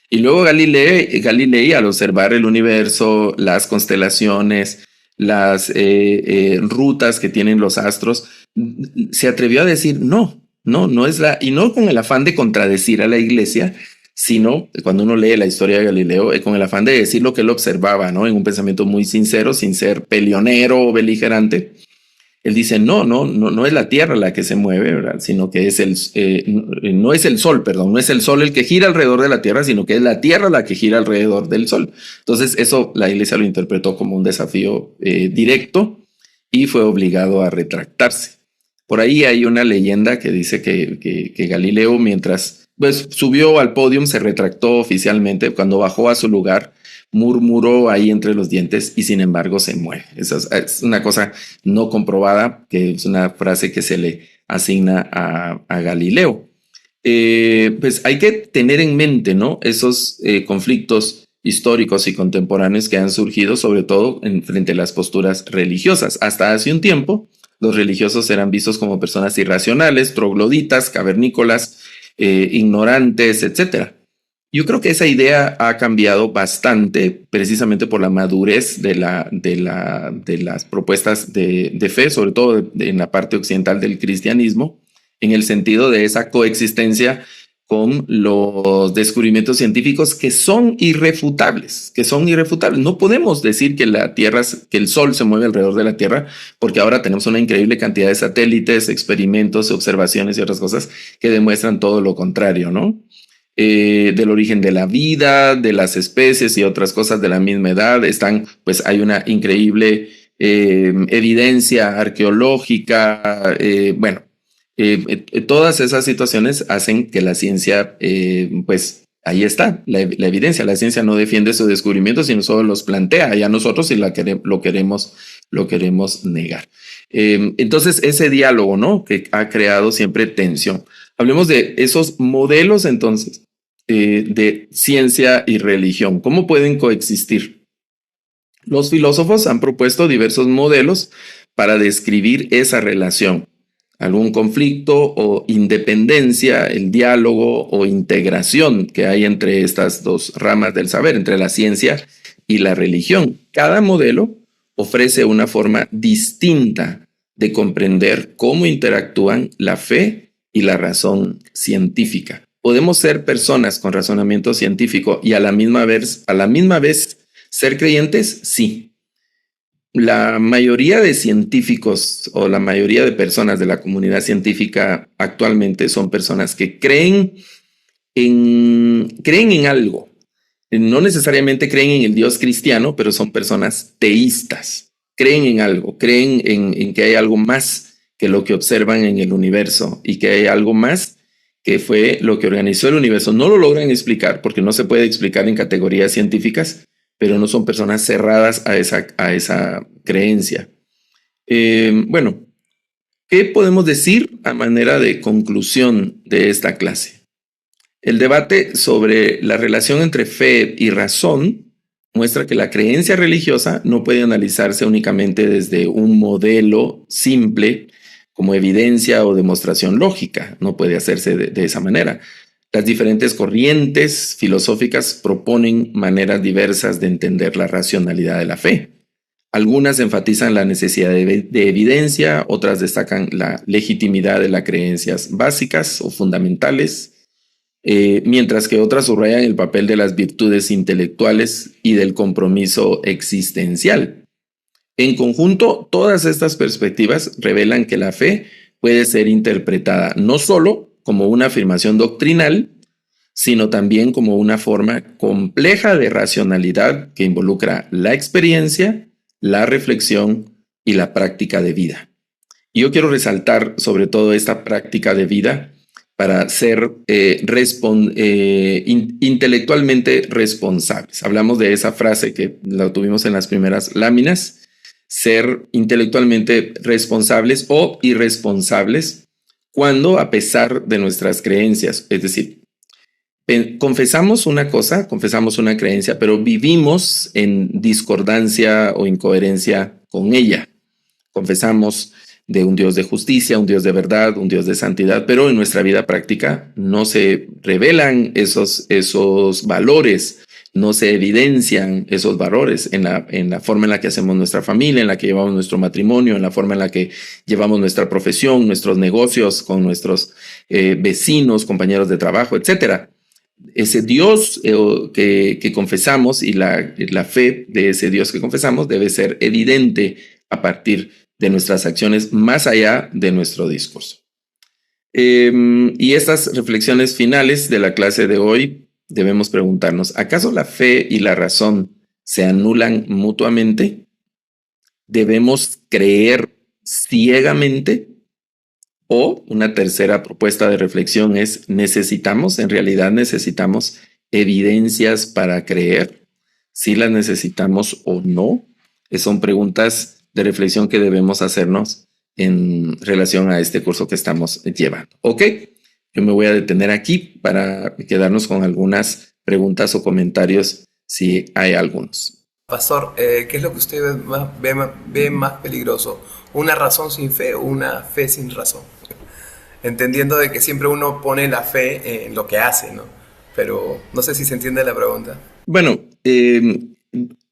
Y luego Galilei, al observar el universo, las constelaciones, las rutas que tienen los astros, se atrevió a decir no es y no con el afán de contradecir a la iglesia, sino cuando uno lee la historia de Galileo, con el afán de decir lo que él observaba, ¿no? En un pensamiento muy sincero, sin ser peleonero o beligerante. Él dice, no es la Tierra la que se mueve, ¿verdad? Sino que no es el Sol, perdón, no es el Sol el que gira alrededor de la Tierra, sino que es la Tierra la que gira alrededor del Sol. Entonces eso la iglesia lo interpretó como un desafío directo y fue obligado a retractarse. Por ahí hay una leyenda que dice que Galileo, mientras subió al podio, se retractó oficialmente. Cuando bajó a su lugar, murmuró ahí entre los dientes y sin embargo se mueve. Esa es una cosa no comprobada, que es una frase que se le asigna a Galileo. Pues hay que tener en mente, ¿no?, esos conflictos históricos y contemporáneos que han surgido, sobre todo frente a las posturas religiosas. Hasta hace un tiempo, los religiosos eran vistos como personas irracionales, trogloditas, cavernícolas, ignorantes, etcétera. Yo creo que esa idea ha cambiado bastante precisamente por la madurez de las propuestas de fe, sobre todo en la parte occidental del cristianismo, en el sentido de esa coexistencia con los descubrimientos científicos que son irrefutables. No podemos decir que que el Sol se mueve alrededor de la Tierra, porque ahora tenemos una increíble cantidad de satélites, experimentos, observaciones y otras cosas que demuestran todo lo contrario, ¿no? Del origen de la vida, de las especies y otras cosas de la misma edad. Hay una increíble evidencia arqueológica. Todas esas situaciones hacen que la ciencia, pues ahí está, la evidencia. La ciencia no defiende su descubrimiento, sino solo los plantea y a nosotros si lo queremos negar. Entonces, ese diálogo, ¿no?, que ha creado siempre tensión. Hablemos de esos modelos, entonces, de ciencia y religión. ¿Cómo pueden coexistir? Los filósofos han propuesto diversos modelos para describir esa relación. Algún conflicto o independencia, el diálogo o integración que hay entre estas dos ramas del saber, entre la ciencia y la religión. Cada modelo ofrece una forma distinta de comprender cómo interactúan la fe y la razón científica. ¿Podemos ser personas con razonamiento científico y a la misma vez ser creyentes? Sí. La mayoría de científicos o la mayoría de personas de la comunidad científica actualmente son personas que creen en algo. No necesariamente creen en el Dios cristiano, pero son personas teístas. Creen en algo, creen en que hay algo más que lo que observan en el universo y que hay algo más que fue lo que organizó el universo. No lo logran explicar porque no se puede explicar en categorías científicas, pero no son personas cerradas a esa creencia. ¿Qué podemos decir a manera de conclusión de esta clase? El debate sobre la relación entre fe y razón muestra que la creencia religiosa no puede analizarse únicamente desde un modelo simple como evidencia o demostración lógica. No puede hacerse de esa manera. Las diferentes corrientes filosóficas proponen maneras diversas de entender la racionalidad de la fe. Algunas enfatizan la necesidad de evidencia, otras destacan la legitimidad de las creencias básicas o fundamentales, mientras que otras subrayan el papel de las virtudes intelectuales y del compromiso existencial. En conjunto, todas estas perspectivas revelan que la fe puede ser interpretada no solo como una afirmación doctrinal, sino también como una forma compleja de racionalidad que involucra la experiencia, la reflexión y la práctica de vida. Y yo quiero resaltar sobre todo esta práctica de vida para ser intelectualmente responsables. Hablamos de esa frase que la tuvimos en las primeras láminas, ser intelectualmente responsables o irresponsables cuando, a pesar de nuestras creencias, es decir, confesamos una cosa, confesamos una creencia, pero vivimos en discordancia o incoherencia con ella. Confesamos de un Dios de justicia, un Dios de verdad, un Dios de santidad, pero en nuestra vida práctica no se revelan esos valores, no se evidencian esos valores en la forma en la que hacemos nuestra familia, en la que llevamos nuestro matrimonio, en la forma en la que llevamos nuestra profesión, nuestros negocios con nuestros vecinos, compañeros de trabajo, etcétera. Ese Dios que confesamos y la fe de ese Dios que confesamos debe ser evidente a partir de nuestras acciones más allá de nuestro discurso. Y estas reflexiones finales de la clase de hoy debemos preguntarnos, ¿acaso la fe y la razón se anulan mutuamente? ¿Debemos creer ciegamente? O una tercera propuesta de reflexión es, en realidad necesitamos evidencias para creer? ¿Si las necesitamos o no? Son preguntas de reflexión que debemos hacernos en relación a este curso que estamos llevando. ¿Ok? Yo me voy a detener aquí para quedarnos con algunas preguntas o comentarios si hay algunos. Pastor, ¿qué es lo que usted ve más peligroso? ¿Una razón sin fe o una fe sin razón? Entendiendo de que siempre uno pone la fe en lo que hace, ¿no? Pero no sé si se entiende la pregunta. Bueno,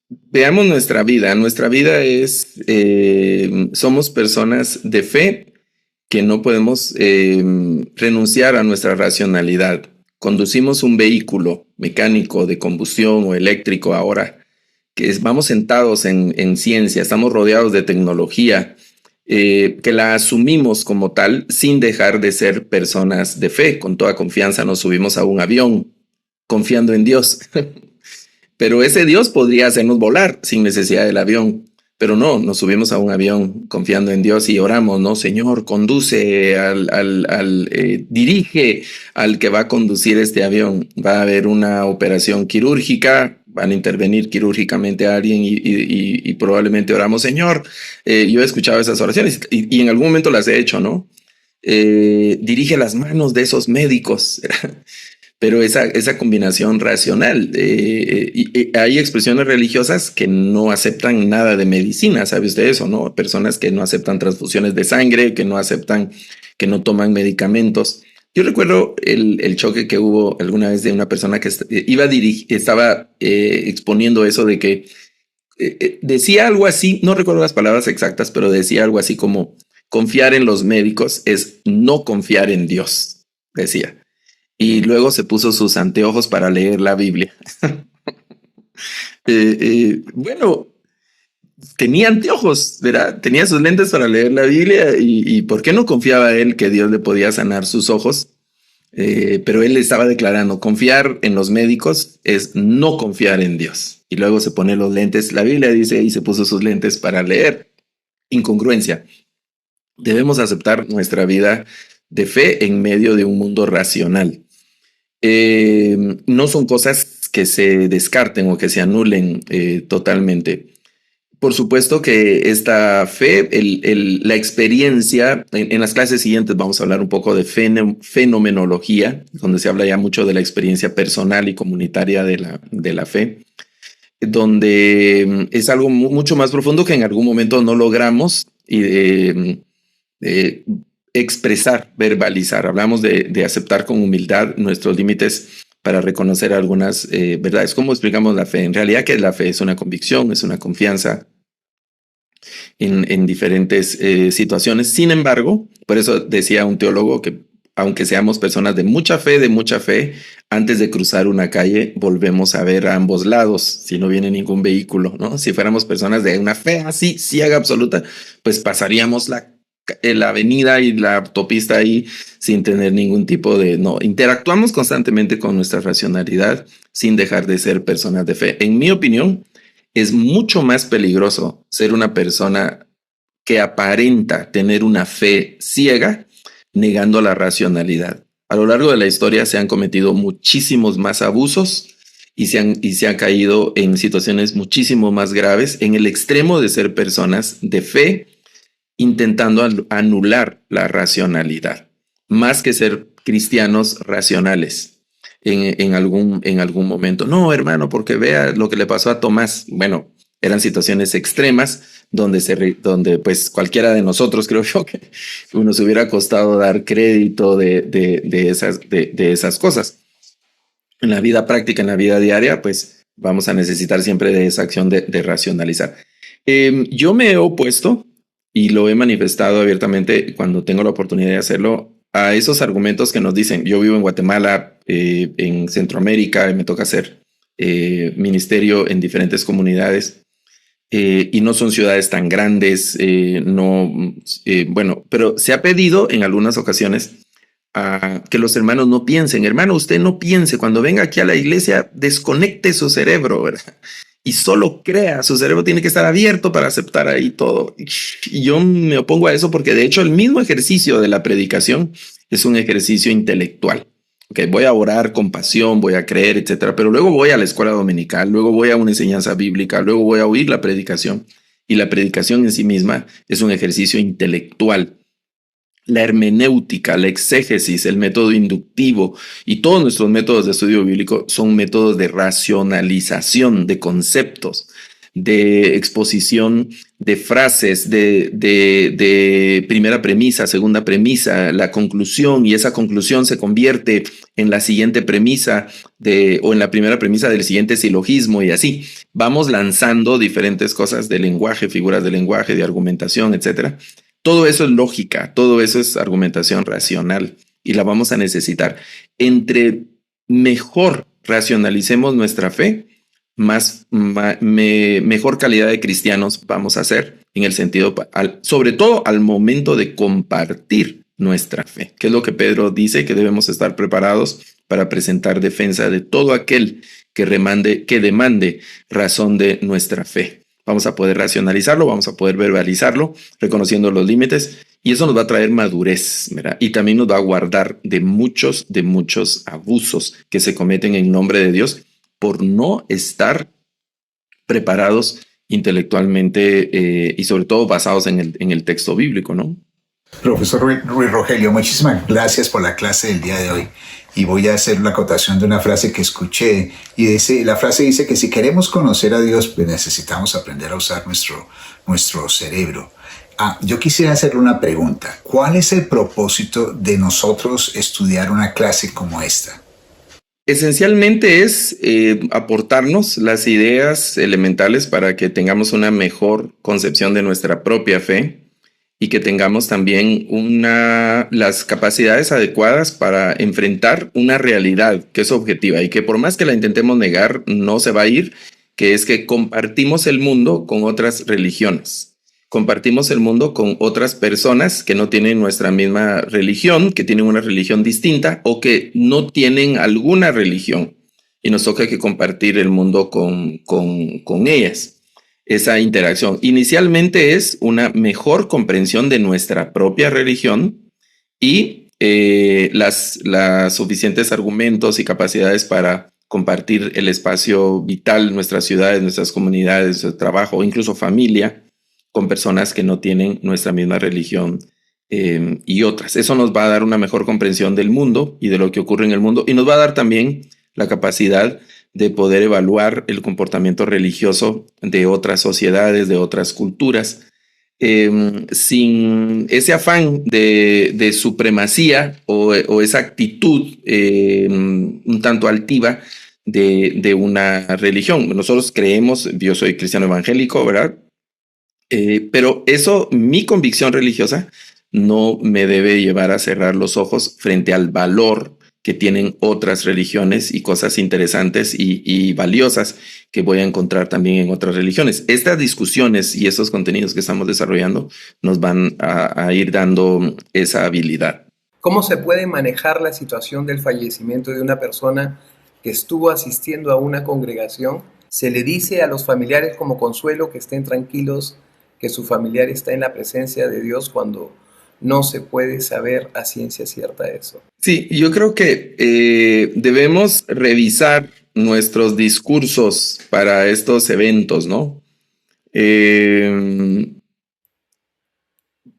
veamos nuestra vida. Nuestra vida es, somos personas de fe que no podemos renunciar a nuestra racionalidad. Conducimos un vehículo mecánico de combustión o eléctrico ahora, vamos sentados en ciencia, estamos rodeados de tecnología, que la asumimos como tal sin dejar de ser personas de fe. Con toda confianza nos subimos a un avión confiando en Dios. Pero ese Dios podría hacernos volar sin necesidad del avión. Pero no, nos subimos a un avión confiando en Dios y oramos, ¿no? Señor, conduce dirige al que va a conducir este avión. Va a haber una operación quirúrgica, van a intervenir quirúrgicamente a alguien y probablemente oramos, Señor. Yo he escuchado esas oraciones y en algún momento las he hecho, ¿no? Dirige las manos de esos médicos. Pero esa combinación racional, hay expresiones religiosas que no aceptan nada de medicina, ¿sabe usted eso, no? Personas que no aceptan transfusiones de sangre, que no toman medicamentos. Yo recuerdo el choque que hubo alguna vez de una persona que estaba exponiendo eso de que decía algo así, no recuerdo las palabras exactas, pero decía algo así como confiar en los médicos es no confiar en Dios, decía. Y luego se puso sus anteojos para leer la Biblia. Bueno, tenía anteojos, ¿verdad? Tenía sus lentes para leer la Biblia y ¿por qué no confiaba él que Dios le podía sanar sus ojos? Pero él estaba declarando, confiar en los médicos es no confiar en Dios. Y luego se pone los lentes, la Biblia dice, y se puso sus lentes para leer. Incongruencia. Debemos aceptar nuestra vida de fe en medio de un mundo racional. No son cosas que se descarten o que se anulen totalmente. Por supuesto que esta fe, la experiencia, en las clases siguientes vamos a hablar un poco de fenomenología, donde se habla ya mucho de la experiencia personal y comunitaria de la fe, donde es algo mucho más profundo que en algún momento no logramos expresar, verbalizar. Hablamos de aceptar con humildad nuestros límites para reconocer algunas verdades. ¿Cómo explicamos la fe? En realidad, ¿qué es la fe? Es una convicción, es una confianza en diferentes situaciones. Sin embargo, por eso decía un teólogo que aunque seamos personas de mucha fe, antes de cruzar una calle volvemos a ver a ambos lados, si no viene ningún vehículo, ¿no? Si fuéramos personas de una fe así, ciega absoluta, pues pasaríamos la avenida y la autopista ahí sin tener ningún tipo de... No, interactuamos constantemente con nuestra racionalidad sin dejar de ser personas de fe. En mi opinión, es mucho más peligroso ser una persona que aparenta tener una fe ciega negando la racionalidad. A lo largo de la historia se han cometido muchísimos más abusos y se han caído en situaciones muchísimo más graves en el extremo de ser personas de fe intentando anular la racionalidad, más que ser cristianos racionales en algún momento. No, hermano, porque vea lo que le pasó a Tomás. Bueno, eran situaciones extremas donde pues cualquiera de nosotros, creo yo, que nos hubiera costado dar crédito de esas cosas. En la vida práctica, en la vida diaria, pues vamos a necesitar siempre de esa acción de racionalizar. Yo me he opuesto y lo he manifestado abiertamente cuando tengo la oportunidad de hacerlo a esos argumentos que nos dicen, yo vivo en Guatemala, en Centroamérica, y me toca hacer ministerio en diferentes comunidades y no son ciudades tan grandes, bueno, pero se ha pedido en algunas ocasiones que los hermanos no piensen. Hermano, usted no piense, cuando venga aquí a la iglesia, desconecte su cerebro, ¿verdad? Y solo crea, su cerebro tiene que estar abierto para aceptar ahí todo. Y yo me opongo a eso porque de hecho el mismo ejercicio de la predicación es un ejercicio intelectual. Okay, voy a orar con pasión, voy a creer, etcétera, pero luego voy a la escuela dominical, luego voy a una enseñanza bíblica, luego voy a oír la predicación. y la predicación en sí misma es un ejercicio intelectual. La hermenéutica, la exégesis, el método inductivo y todos nuestros métodos de estudio bíblico son métodos de racionalización de conceptos, de exposición de frases, de primera premisa, segunda premisa, la conclusión, y esa conclusión se convierte en la siguiente premisa o en la primera premisa del siguiente silogismo, y así vamos lanzando diferentes cosas de lenguaje, figuras de lenguaje, de argumentación, etcétera. Todo eso es lógica, todo eso es argumentación racional y la vamos a necesitar. Entre mejor racionalicemos nuestra fe, mejor calidad de cristianos vamos a ser, en el sentido, sobre todo al momento de compartir nuestra fe, que es lo que Pedro dice, que debemos estar preparados para presentar defensa de todo aquel que demande razón de nuestra fe. Vamos a poder racionalizarlo, vamos a poder verbalizarlo, reconociendo los límites, y eso nos va a traer madurez, ¿verdad? Y también nos va a guardar de muchos abusos que se cometen en nombre de Dios por no estar preparados intelectualmente y sobre todo basados en el texto bíblico, ¿no? Profesor Luis Rogelio, muchísimas gracias por la clase del día de hoy. Y voy a hacer una acotación de una frase que escuché. Y la frase dice que si queremos conocer a Dios, pues necesitamos aprender a usar nuestro cerebro. Yo quisiera hacerle una pregunta. ¿Cuál es el propósito de nosotros estudiar una clase como esta? Esencialmente es aportarnos las ideas elementales para que tengamos una mejor concepción de nuestra propia fe y que tengamos también las capacidades adecuadas para enfrentar una realidad que es objetiva y que por más que la intentemos negar, no se va a ir, que es que compartimos el mundo con otras religiones. Compartimos el mundo con otras personas que no tienen nuestra misma religión, que tienen una religión distinta o que no tienen alguna religión. Y nos toca que compartir el mundo con ellas. Esa interacción inicialmente es una mejor comprensión de nuestra propia religión y las suficientes argumentos y capacidades para compartir el espacio vital, nuestras ciudades, nuestras comunidades, nuestro trabajo, incluso familia, con personas que no tienen nuestra misma religión y otras. Eso nos va a dar una mejor comprensión del mundo y de lo que ocurre en el mundo, y nos va a dar también la capacidad de poder evaluar el comportamiento religioso de otras sociedades, de otras culturas, sin ese afán de supremacía o esa actitud un tanto altiva de una religión. Nosotros creemos, yo soy cristiano evangélico, ¿verdad? Pero eso, mi convicción religiosa, no me debe llevar a cerrar los ojos frente al valor que tienen otras religiones y cosas interesantes y valiosas que voy a encontrar también en otras religiones. Estas discusiones y estos contenidos que estamos desarrollando nos van a ir dando esa habilidad. ¿Cómo se puede manejar la situación del fallecimiento de una persona que estuvo asistiendo a una congregación? ¿Se le dice a los familiares como consuelo que estén tranquilos, que su familiar está en la presencia de Dios cuando no se puede saber a ciencia cierta eso? Sí, yo creo que debemos revisar nuestros discursos para estos eventos, ¿no?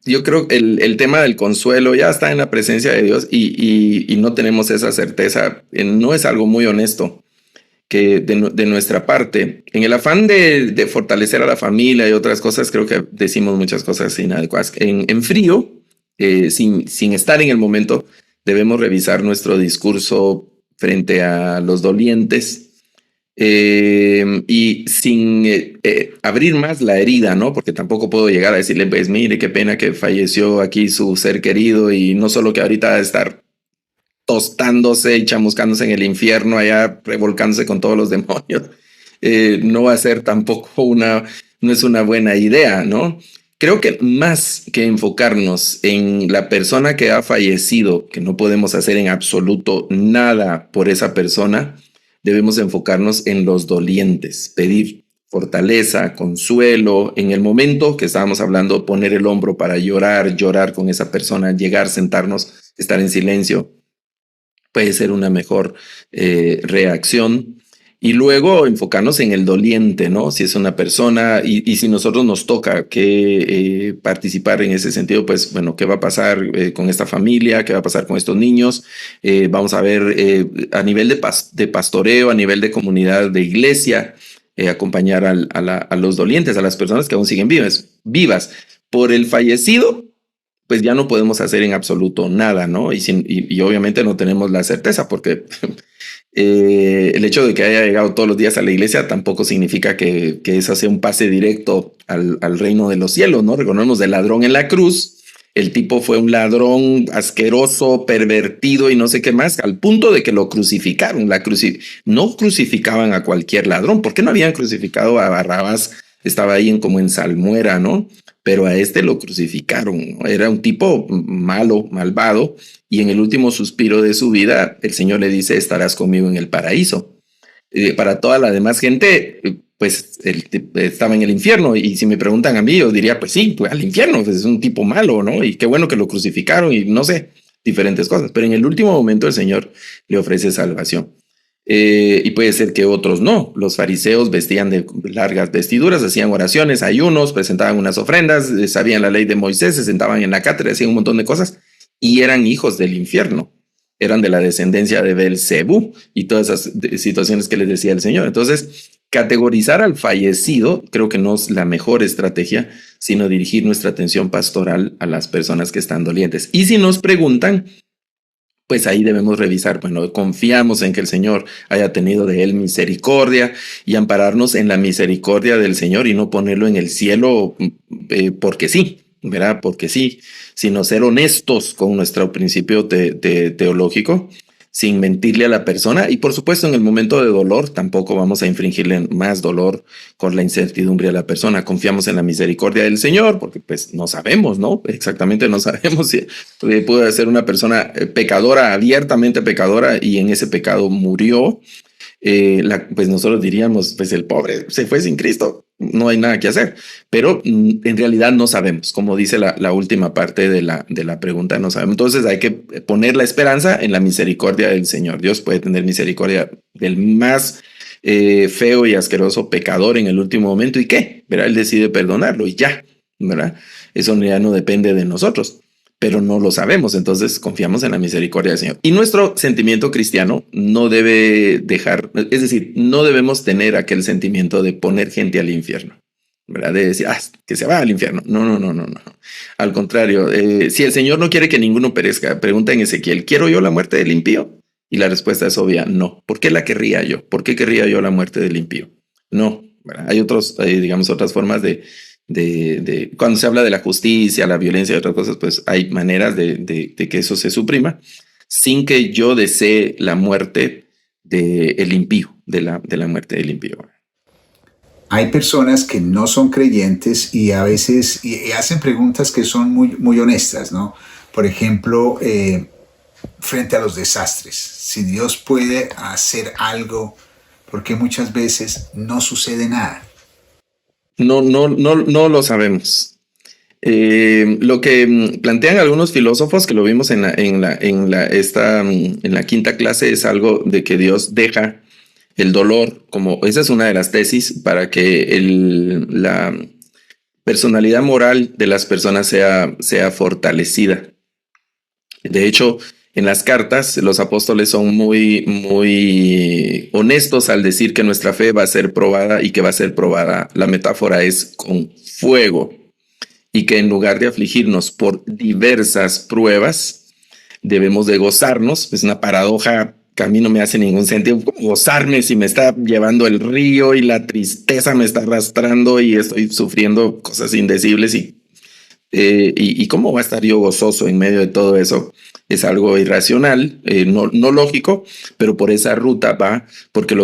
Yo creo que el tema del consuelo ya está en la presencia de Dios y no tenemos esa certeza. No es algo muy honesto que de nuestra parte. En el afán de fortalecer a la familia y otras cosas, creo que decimos muchas cosas inadecuadas. En frío, sin estar en el momento, debemos revisar nuestro discurso frente a los dolientes y sin abrir más la herida, ¿no? Porque tampoco puedo llegar a decirle, pues mire, qué pena que falleció aquí su ser querido y no solo que ahorita va a estar tostándose y chamuscándose en el infierno, allá revolcándose con todos los demonios. No va a ser tampoco no es una buena idea, ¿no? Creo que más que enfocarnos en la persona que ha fallecido, que no podemos hacer en absoluto nada por esa persona, debemos enfocarnos en los dolientes, pedir fortaleza, consuelo. En el momento que estábamos hablando, poner el hombro para llorar con esa persona, llegar, sentarnos, estar en silencio, puede ser una mejor reacción. Y luego enfocarnos en el doliente, ¿no? Si es una persona y si nosotros nos toca que participar en ese sentido, pues bueno, ¿qué va a pasar con esta familia? ¿Qué va a pasar con estos niños? Vamos a ver a nivel de pastoreo, a nivel de comunidad de iglesia, acompañar a los dolientes, a las personas que aún siguen vivas. Por el fallecido, pues ya no podemos hacer en absoluto nada, ¿no? Y obviamente no tenemos la certeza porque el hecho de que haya llegado todos los días a la iglesia tampoco significa que eso sea un pase directo al reino de los cielos, ¿no? Recordemos del ladrón en la cruz. El tipo fue un ladrón asqueroso, pervertido y no sé qué más, al punto de que lo crucificaron. No crucificaban a cualquier ladrón. ¿Por qué no habían crucificado a Barrabás? Estaba ahí como en salmuera, ¿no? Pero a este lo crucificaron, ¿no? Era un tipo malo, malvado, y en el último suspiro de su vida, el Señor le dice, estarás conmigo en el paraíso. Para toda la demás gente, pues él estaba en el infierno, y si me preguntan a mí, yo diría, pues sí, pues al infierno, pues es un tipo malo, ¿no? Y qué bueno que lo crucificaron, y no sé, diferentes cosas. Pero en el último momento el Señor le ofrece salvación. Y puede ser que otros no. Los fariseos vestían de largas vestiduras, hacían oraciones, ayunos, presentaban unas ofrendas, sabían la ley de Moisés, se sentaban en la cátedra, hacían un montón de cosas y eran hijos del infierno. Eran de la descendencia de Belcebú y todas esas situaciones que les decía el Señor. Entonces, categorizar al fallecido creo que no es la mejor estrategia, sino dirigir nuestra atención pastoral a las personas que están dolientes. Y si nos preguntan, pues ahí debemos revisar, bueno, confiamos en que el Señor haya tenido de él misericordia y ampararnos en la misericordia del Señor y no ponerlo en el cielo porque sí, ¿verdad? Porque sí, sino ser honestos con nuestro principio teológico, sin mentirle a la persona. Y por supuesto, en el momento de dolor, tampoco vamos a infringirle más dolor con la incertidumbre a la persona. Confiamos en la misericordia del Señor, porque pues no sabemos, ¿no? Exactamente no sabemos si puede ser una persona pecadora, abiertamente pecadora, y en ese pecado murió. Pues nosotros diríamos, pues el pobre se fue sin Cristo, no hay nada que hacer, pero en realidad no sabemos, como dice la última parte de la pregunta, no sabemos. Entonces hay que poner la esperanza en la misericordia del Señor. Dios puede tener misericordia del más feo y asqueroso pecador en el último momento, ¿y qué? ¿Verdad? Él decide perdonarlo y ya, ¿verdad? Eso ya no depende de nosotros, pero no lo sabemos, entonces confiamos en la misericordia del Señor. Y nuestro sentimiento cristiano no debe dejar, es decir, no debemos tener aquel sentimiento de poner gente al infierno, ¿verdad? De decir, que se va al infierno. No. Al contrario, si el Señor no quiere que ninguno perezca, pregunta en Ezequiel, ¿quiero yo la muerte del impío? Y la respuesta es obvia, no. ¿Por qué la querría yo? ¿Por qué querría yo la muerte del impío? No, ¿verdad? Hay otras formas de cuando se habla de la justicia, la violencia y otras cosas, pues hay maneras de que eso se suprima sin que yo desee la muerte del impío, de la muerte del impío. Hay personas que no son creyentes y a veces y hacen preguntas que son muy, muy honestas, ¿no? Por ejemplo, frente a los desastres, si Dios puede hacer algo, porque muchas veces no sucede nada. No lo sabemos. Lo que plantean algunos filósofos, que lo vimos en la quinta clase, es algo de que Dios deja el dolor, como esa es una de las tesis, para que la personalidad moral de las personas sea fortalecida. De hecho, en las cartas, los apóstoles son muy, muy honestos al decir que nuestra fe va a ser probada y que va a ser probada. La metáfora es con fuego, y que en lugar de afligirnos por diversas pruebas, debemos de gozarnos. Es una paradoja que a mí no me hace ningún sentido. ¿Cómo gozarme si me está llevando el río y la tristeza me está arrastrando y estoy sufriendo cosas indecibles? Y cómo va a estar yo gozoso en medio de todo eso? Es algo irracional, no lógico, pero por esa ruta va, porque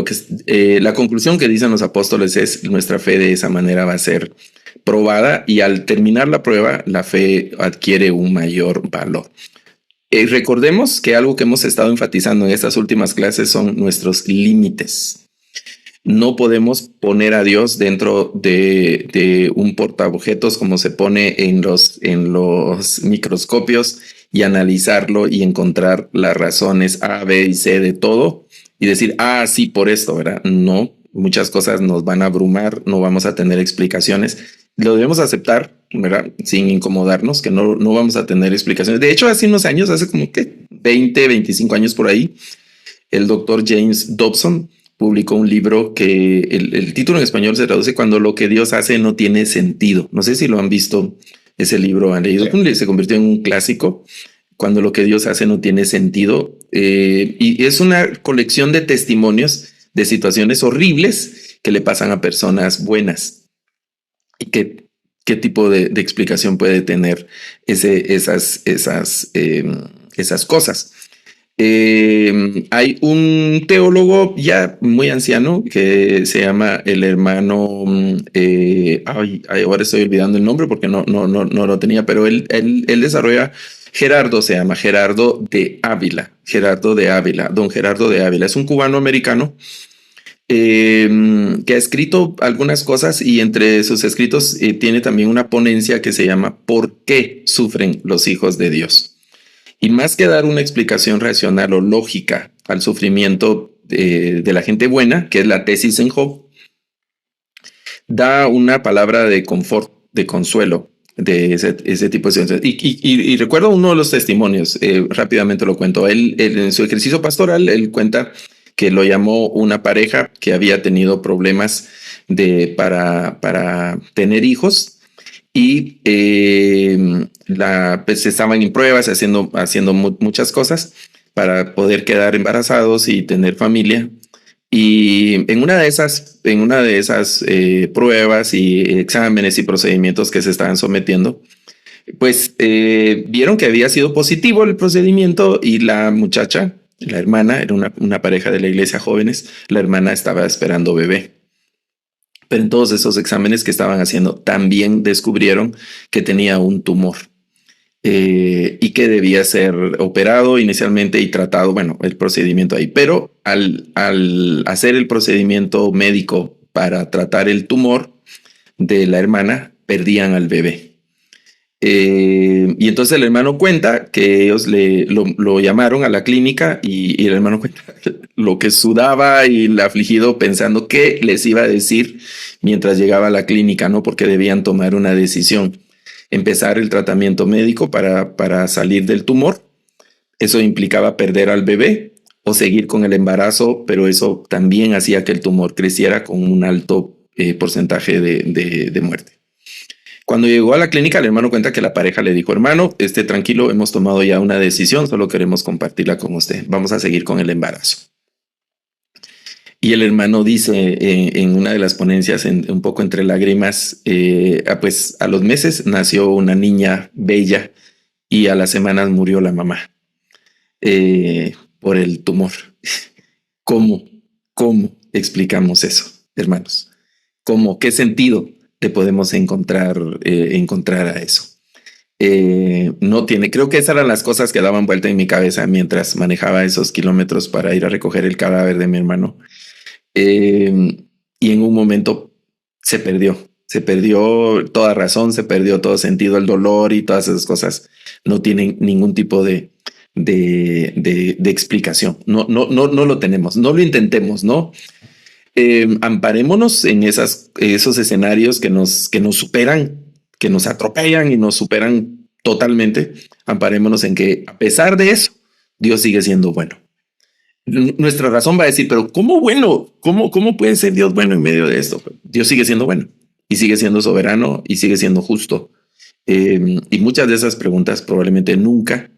la conclusión que dicen los apóstoles es nuestra fe de esa manera va a ser probada, y al terminar la prueba, la fe adquiere un mayor valor. Recordemos que algo que hemos estado enfatizando en estas últimas clases son nuestros límites. No podemos poner a Dios dentro de un portaobjetos como se pone en los microscopios y analizarlo y encontrar las razones A, B y C de todo y decir, ah, sí, por esto, ¿verdad? No, muchas cosas nos van a abrumar, no vamos a tener explicaciones. Lo debemos aceptar, ¿verdad? Sin incomodarnos, que no vamos a tener explicaciones. De hecho, hace unos años, hace como que 20, 25 años por ahí, el doctor James Dobson publicó un libro que el título en español se traduce Cuando lo que Dios hace no tiene sentido. No sé si lo han visto, ese libro, han leído. Sí. Se convirtió en un clásico. Cuando lo que Dios hace no tiene sentido. Y es una colección de testimonios de situaciones horribles que le pasan a personas buenas. Y qué tipo de explicación puede tener esas cosas. Hay un teólogo ya muy anciano que se llama el hermano, ahora estoy olvidando el nombre porque no lo tenía, pero él desarrolla, Gerardo se llama, Gerardo de Ávila, don Gerardo de Ávila, es un cubano americano que ha escrito algunas cosas y entre sus escritos tiene también una ponencia que se llama ¿Por qué sufren los hijos de Dios? Y más que dar una explicación racional o lógica al sufrimiento de la gente buena, que es la tesis en Job, da una palabra de confort, de consuelo, de ese tipo de situaciones. Y recuerdo uno de los testimonios, rápidamente lo cuento. Él en su ejercicio pastoral, él cuenta que lo llamó una pareja que había tenido problemas para tener hijos. Y pues estaban en pruebas, haciendo muchas cosas para poder quedar embarazados y tener familia. Y en una de esas pruebas y exámenes y procedimientos que se estaban sometiendo, pues vieron que había sido positivo el procedimiento y la muchacha, la hermana, era una pareja de la iglesia jóvenes, la hermana estaba esperando bebé. Pero en todos esos exámenes que estaban haciendo también descubrieron que tenía un tumor y que debía ser operado inicialmente y tratado, bueno, el procedimiento ahí. Pero al hacer el procedimiento médico para tratar el tumor de la hermana, perdían al bebé. Y entonces el hermano cuenta que ellos lo llamaron a la clínica y el hermano cuenta lo que sudaba y el afligido pensando qué les iba a decir mientras llegaba a la clínica, ¿no? Porque debían tomar una decisión. Empezar el tratamiento médico para salir del tumor. Eso implicaba perder al bebé o seguir con el embarazo, pero eso también hacía que el tumor creciera con un alto porcentaje de muerte. Cuando llegó a la clínica, el hermano cuenta que la pareja le dijo, hermano, esté tranquilo, hemos tomado ya una decisión, solo queremos compartirla con usted. Vamos a seguir con el embarazo. Y el hermano dice en una de las ponencias, un poco entre lágrimas, pues a los meses nació una niña bella y a las semanas murió la mamá por el tumor. ¿Cómo explicamos eso, hermanos? ¿Qué sentido te podemos encontrar a eso? No tiene, creo que esas eran las cosas que daban vuelta en mi cabeza mientras manejaba esos kilómetros para ir a recoger el cadáver de mi hermano. Y en un momento se perdió toda razón, se perdió todo sentido, el dolor y todas esas cosas no tienen ningún tipo de explicación. No lo tenemos, no lo intentemos, ¿no? Amparémonos en esos escenarios que nos superan, que nos atropellan y nos superan totalmente. Amparémonos en que a pesar de eso, Dios sigue siendo bueno. Nuestra razón va a decir, pero ¿cómo bueno? ¿Cómo puede ser Dios bueno en medio de esto? Dios sigue siendo bueno y sigue siendo soberano y sigue siendo justo. Y muchas de esas preguntas probablemente nunca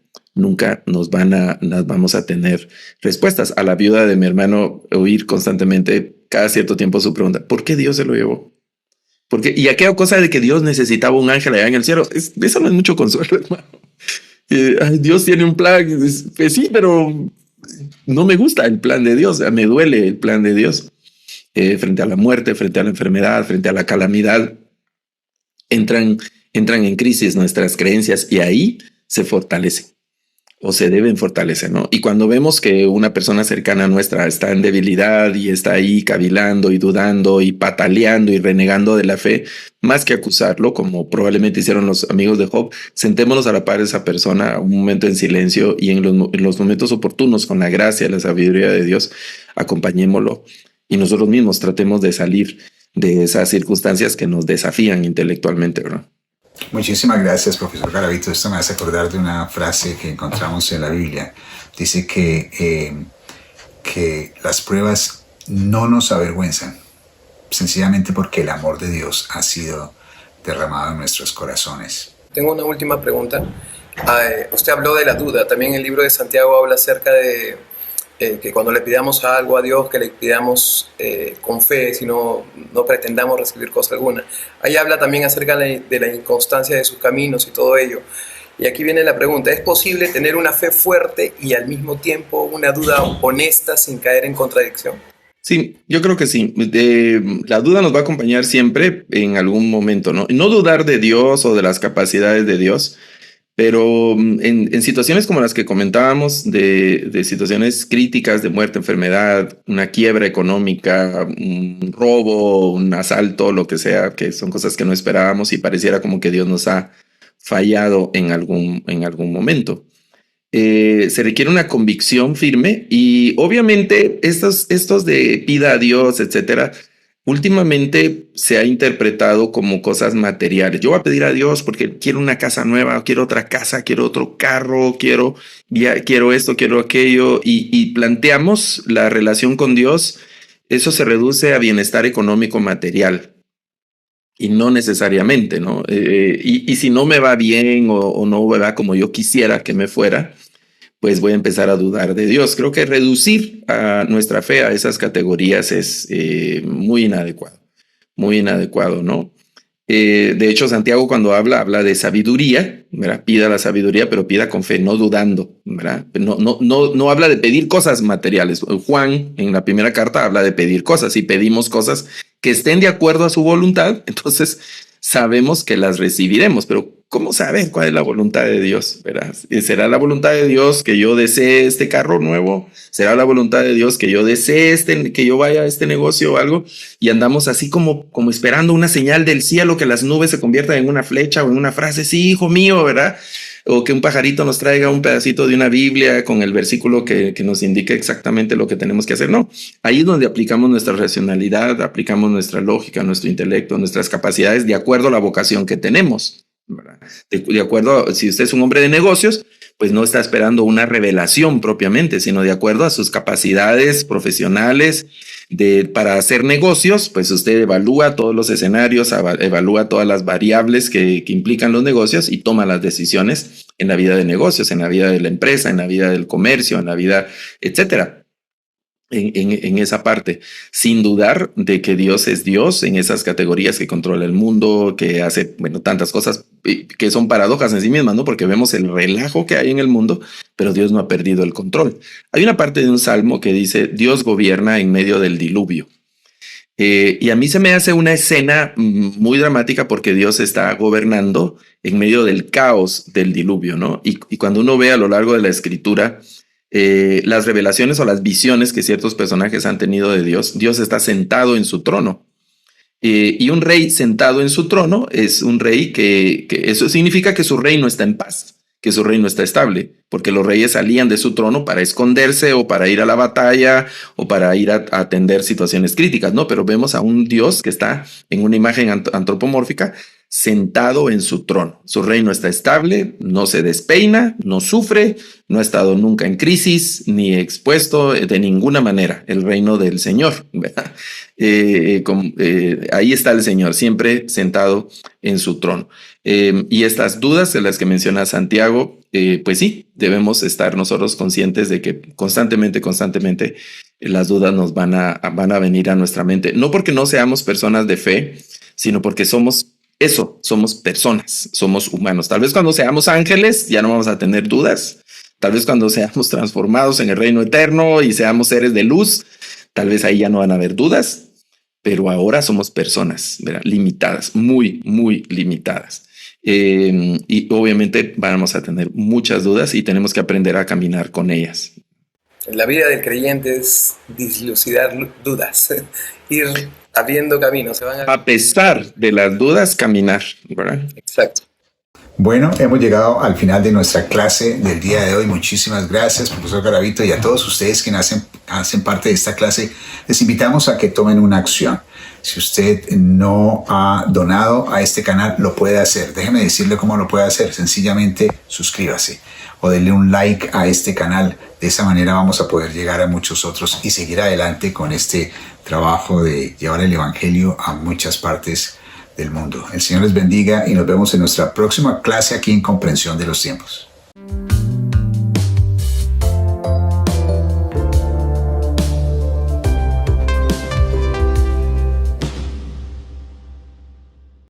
nos vamos a tener respuestas. A la viuda de mi hermano oír constantemente cada cierto tiempo su pregunta, ¿por qué Dios se lo llevó? Y aquella cosa de que Dios necesitaba un ángel allá en el cielo, eso no es mucho consuelo, hermano. Dios tiene un plan, pues sí, pero no me gusta el plan de Dios, me duele el plan de Dios. Frente a la muerte, frente a la enfermedad, frente a la calamidad, entran en crisis nuestras creencias y ahí se fortalecen. o se deben fortalecer, ¿no? Y cuando vemos que una persona cercana a nuestra está en debilidad y está ahí cavilando y dudando y pataleando y renegando de la fe, más que acusarlo, como probablemente hicieron los amigos de Job, sentémonos a la par de esa persona un momento en silencio y en los momentos oportunos, con la gracia, la sabiduría de Dios, acompañémoslo y nosotros mismos tratemos de salir de esas circunstancias que nos desafían intelectualmente, ¿verdad? Muchísimas gracias, profesor Garavito. Esto me hace acordar de una frase que encontramos en la Biblia. Dice que las pruebas no nos avergüenzan, sencillamente porque el amor de Dios ha sido derramado en nuestros corazones. Tengo una última pregunta. Usted habló de la duda. También el libro de Santiago habla acerca de que cuando le pidamos algo a Dios, que le pidamos con fe, si no pretendamos recibir cosa alguna. Ahí habla también acerca de la inconstancia de sus caminos y todo ello. Y aquí viene la pregunta: ¿es posible tener una fe fuerte y al mismo tiempo una duda honesta sin caer en contradicción? Sí, yo creo que sí. La duda nos va a acompañar siempre en algún momento, ¿no? No dudar de Dios o de las capacidades de Dios, pero en situaciones como las que comentábamos, de situaciones críticas de muerte, enfermedad, una quiebra económica, un robo, un asalto, lo que sea, que son cosas que no esperábamos y pareciera como que Dios nos ha fallado en algún momento. Se requiere una convicción firme y obviamente estos de pida a Dios, etcétera, últimamente se ha interpretado como cosas materiales. Yo voy a pedir a Dios porque quiero una casa nueva, quiero otra casa, quiero otro carro, quiero esto, quiero aquello, y planteamos la relación con Dios. Eso se reduce a bienestar económico material. Y no necesariamente, ¿no? Y si no me va bien o no me va como yo quisiera que me fuera, pues voy a empezar a dudar de Dios. Creo que reducir a nuestra fe a esas categorías es muy inadecuado, ¿no? De hecho, Santiago cuando habla de sabiduría, ¿verdad? Pida la sabiduría, pero pida con fe, no dudando, ¿verdad? No habla de pedir cosas materiales. Juan en la primera carta habla de pedir cosas y pedimos cosas que estén de acuerdo a su voluntad, entonces sabemos que las recibiremos, pero ¿cómo saber cuál es la voluntad de Dios? ¿Verdad? ¿Será la voluntad de Dios que yo desee este carro nuevo? ¿Será la voluntad de Dios que yo desee que yo vaya a este negocio o algo? Y andamos así como esperando una señal del cielo, que las nubes se conviertan en una flecha o en una frase, sí, hijo mío, ¿verdad? O que un pajarito nos traiga un pedacito de una Biblia con el versículo que nos indique exactamente lo que tenemos que hacer. No, ahí es donde aplicamos nuestra racionalidad, aplicamos nuestra lógica, nuestro intelecto, nuestras capacidades de acuerdo a la vocación que tenemos. De acuerdo, si usted es un hombre de negocios, pues no está esperando una revelación propiamente, sino de acuerdo a sus capacidades profesionales para hacer negocios, pues usted evalúa todos los escenarios, evalúa todas las variables que implican los negocios y toma las decisiones en la vida de negocios, en la vida de la empresa, en la vida del comercio, en la vida, etcétera. En esa parte, sin dudar de que Dios es Dios en esas categorías, que controla el mundo, que hace, bueno, tantas cosas que son paradojas en sí mismas, ¿no? Porque vemos el relajo que hay en el mundo, pero Dios no ha perdido el control. Hay una parte de un salmo que dice: Dios gobierna en medio del diluvio. Y a mí se me hace una escena muy dramática porque Dios está gobernando en medio del caos del diluvio, ¿no? Y cuando uno ve a lo largo de la escritura, las revelaciones o las visiones que ciertos personajes han tenido de Dios, Dios está sentado en su trono. Y un rey sentado en su trono es un rey que eso significa que su reino está en paz, que su reino está estable, porque los reyes salían de su trono para esconderse o para ir a la batalla o para ir a atender situaciones críticas, ¿no? Pero vemos a un Dios que está en una imagen antropomórfica, sentado en su trono. Su reino está estable, no se despeina, no sufre, no ha estado nunca en crisis ni expuesto de ninguna manera. El reino del Señor, ¿verdad? Ahí está el Señor, siempre sentado en su trono. Y estas dudas de las que menciona Santiago, pues sí, debemos estar nosotros conscientes de que constantemente las dudas nos van a venir a nuestra mente. No porque no seamos personas de fe, sino porque somos personas, somos humanos. Tal vez cuando seamos ángeles ya no vamos a tener dudas. Tal vez cuando seamos transformados en el reino eterno y seamos seres de luz, tal vez ahí ya no van a haber dudas. Pero ahora somos personas, ¿verdad? Limitadas, muy limitadas. Y obviamente vamos a tener muchas dudas y tenemos que aprender a caminar con ellas. La vida del creyente es dislucidar dudas, ir abriendo caminos. A pesar de las dudas, caminar, ¿verdad? Exacto. Bueno, hemos llegado al final de nuestra clase del día de hoy. Muchísimas gracias, profesor Garavito, y a todos ustedes que hacen parte de esta clase. Les invitamos a que tomen una acción. Si usted no ha donado a este canal, lo puede hacer. Déjeme decirle cómo lo puede hacer. Sencillamente suscríbase o denle un like a este canal. De esa manera vamos a poder llegar a muchos otros y seguir adelante con este trabajo de llevar el evangelio a muchas partes del mundo. El Señor les bendiga y nos vemos en nuestra próxima clase aquí en Comprensión de los Tiempos.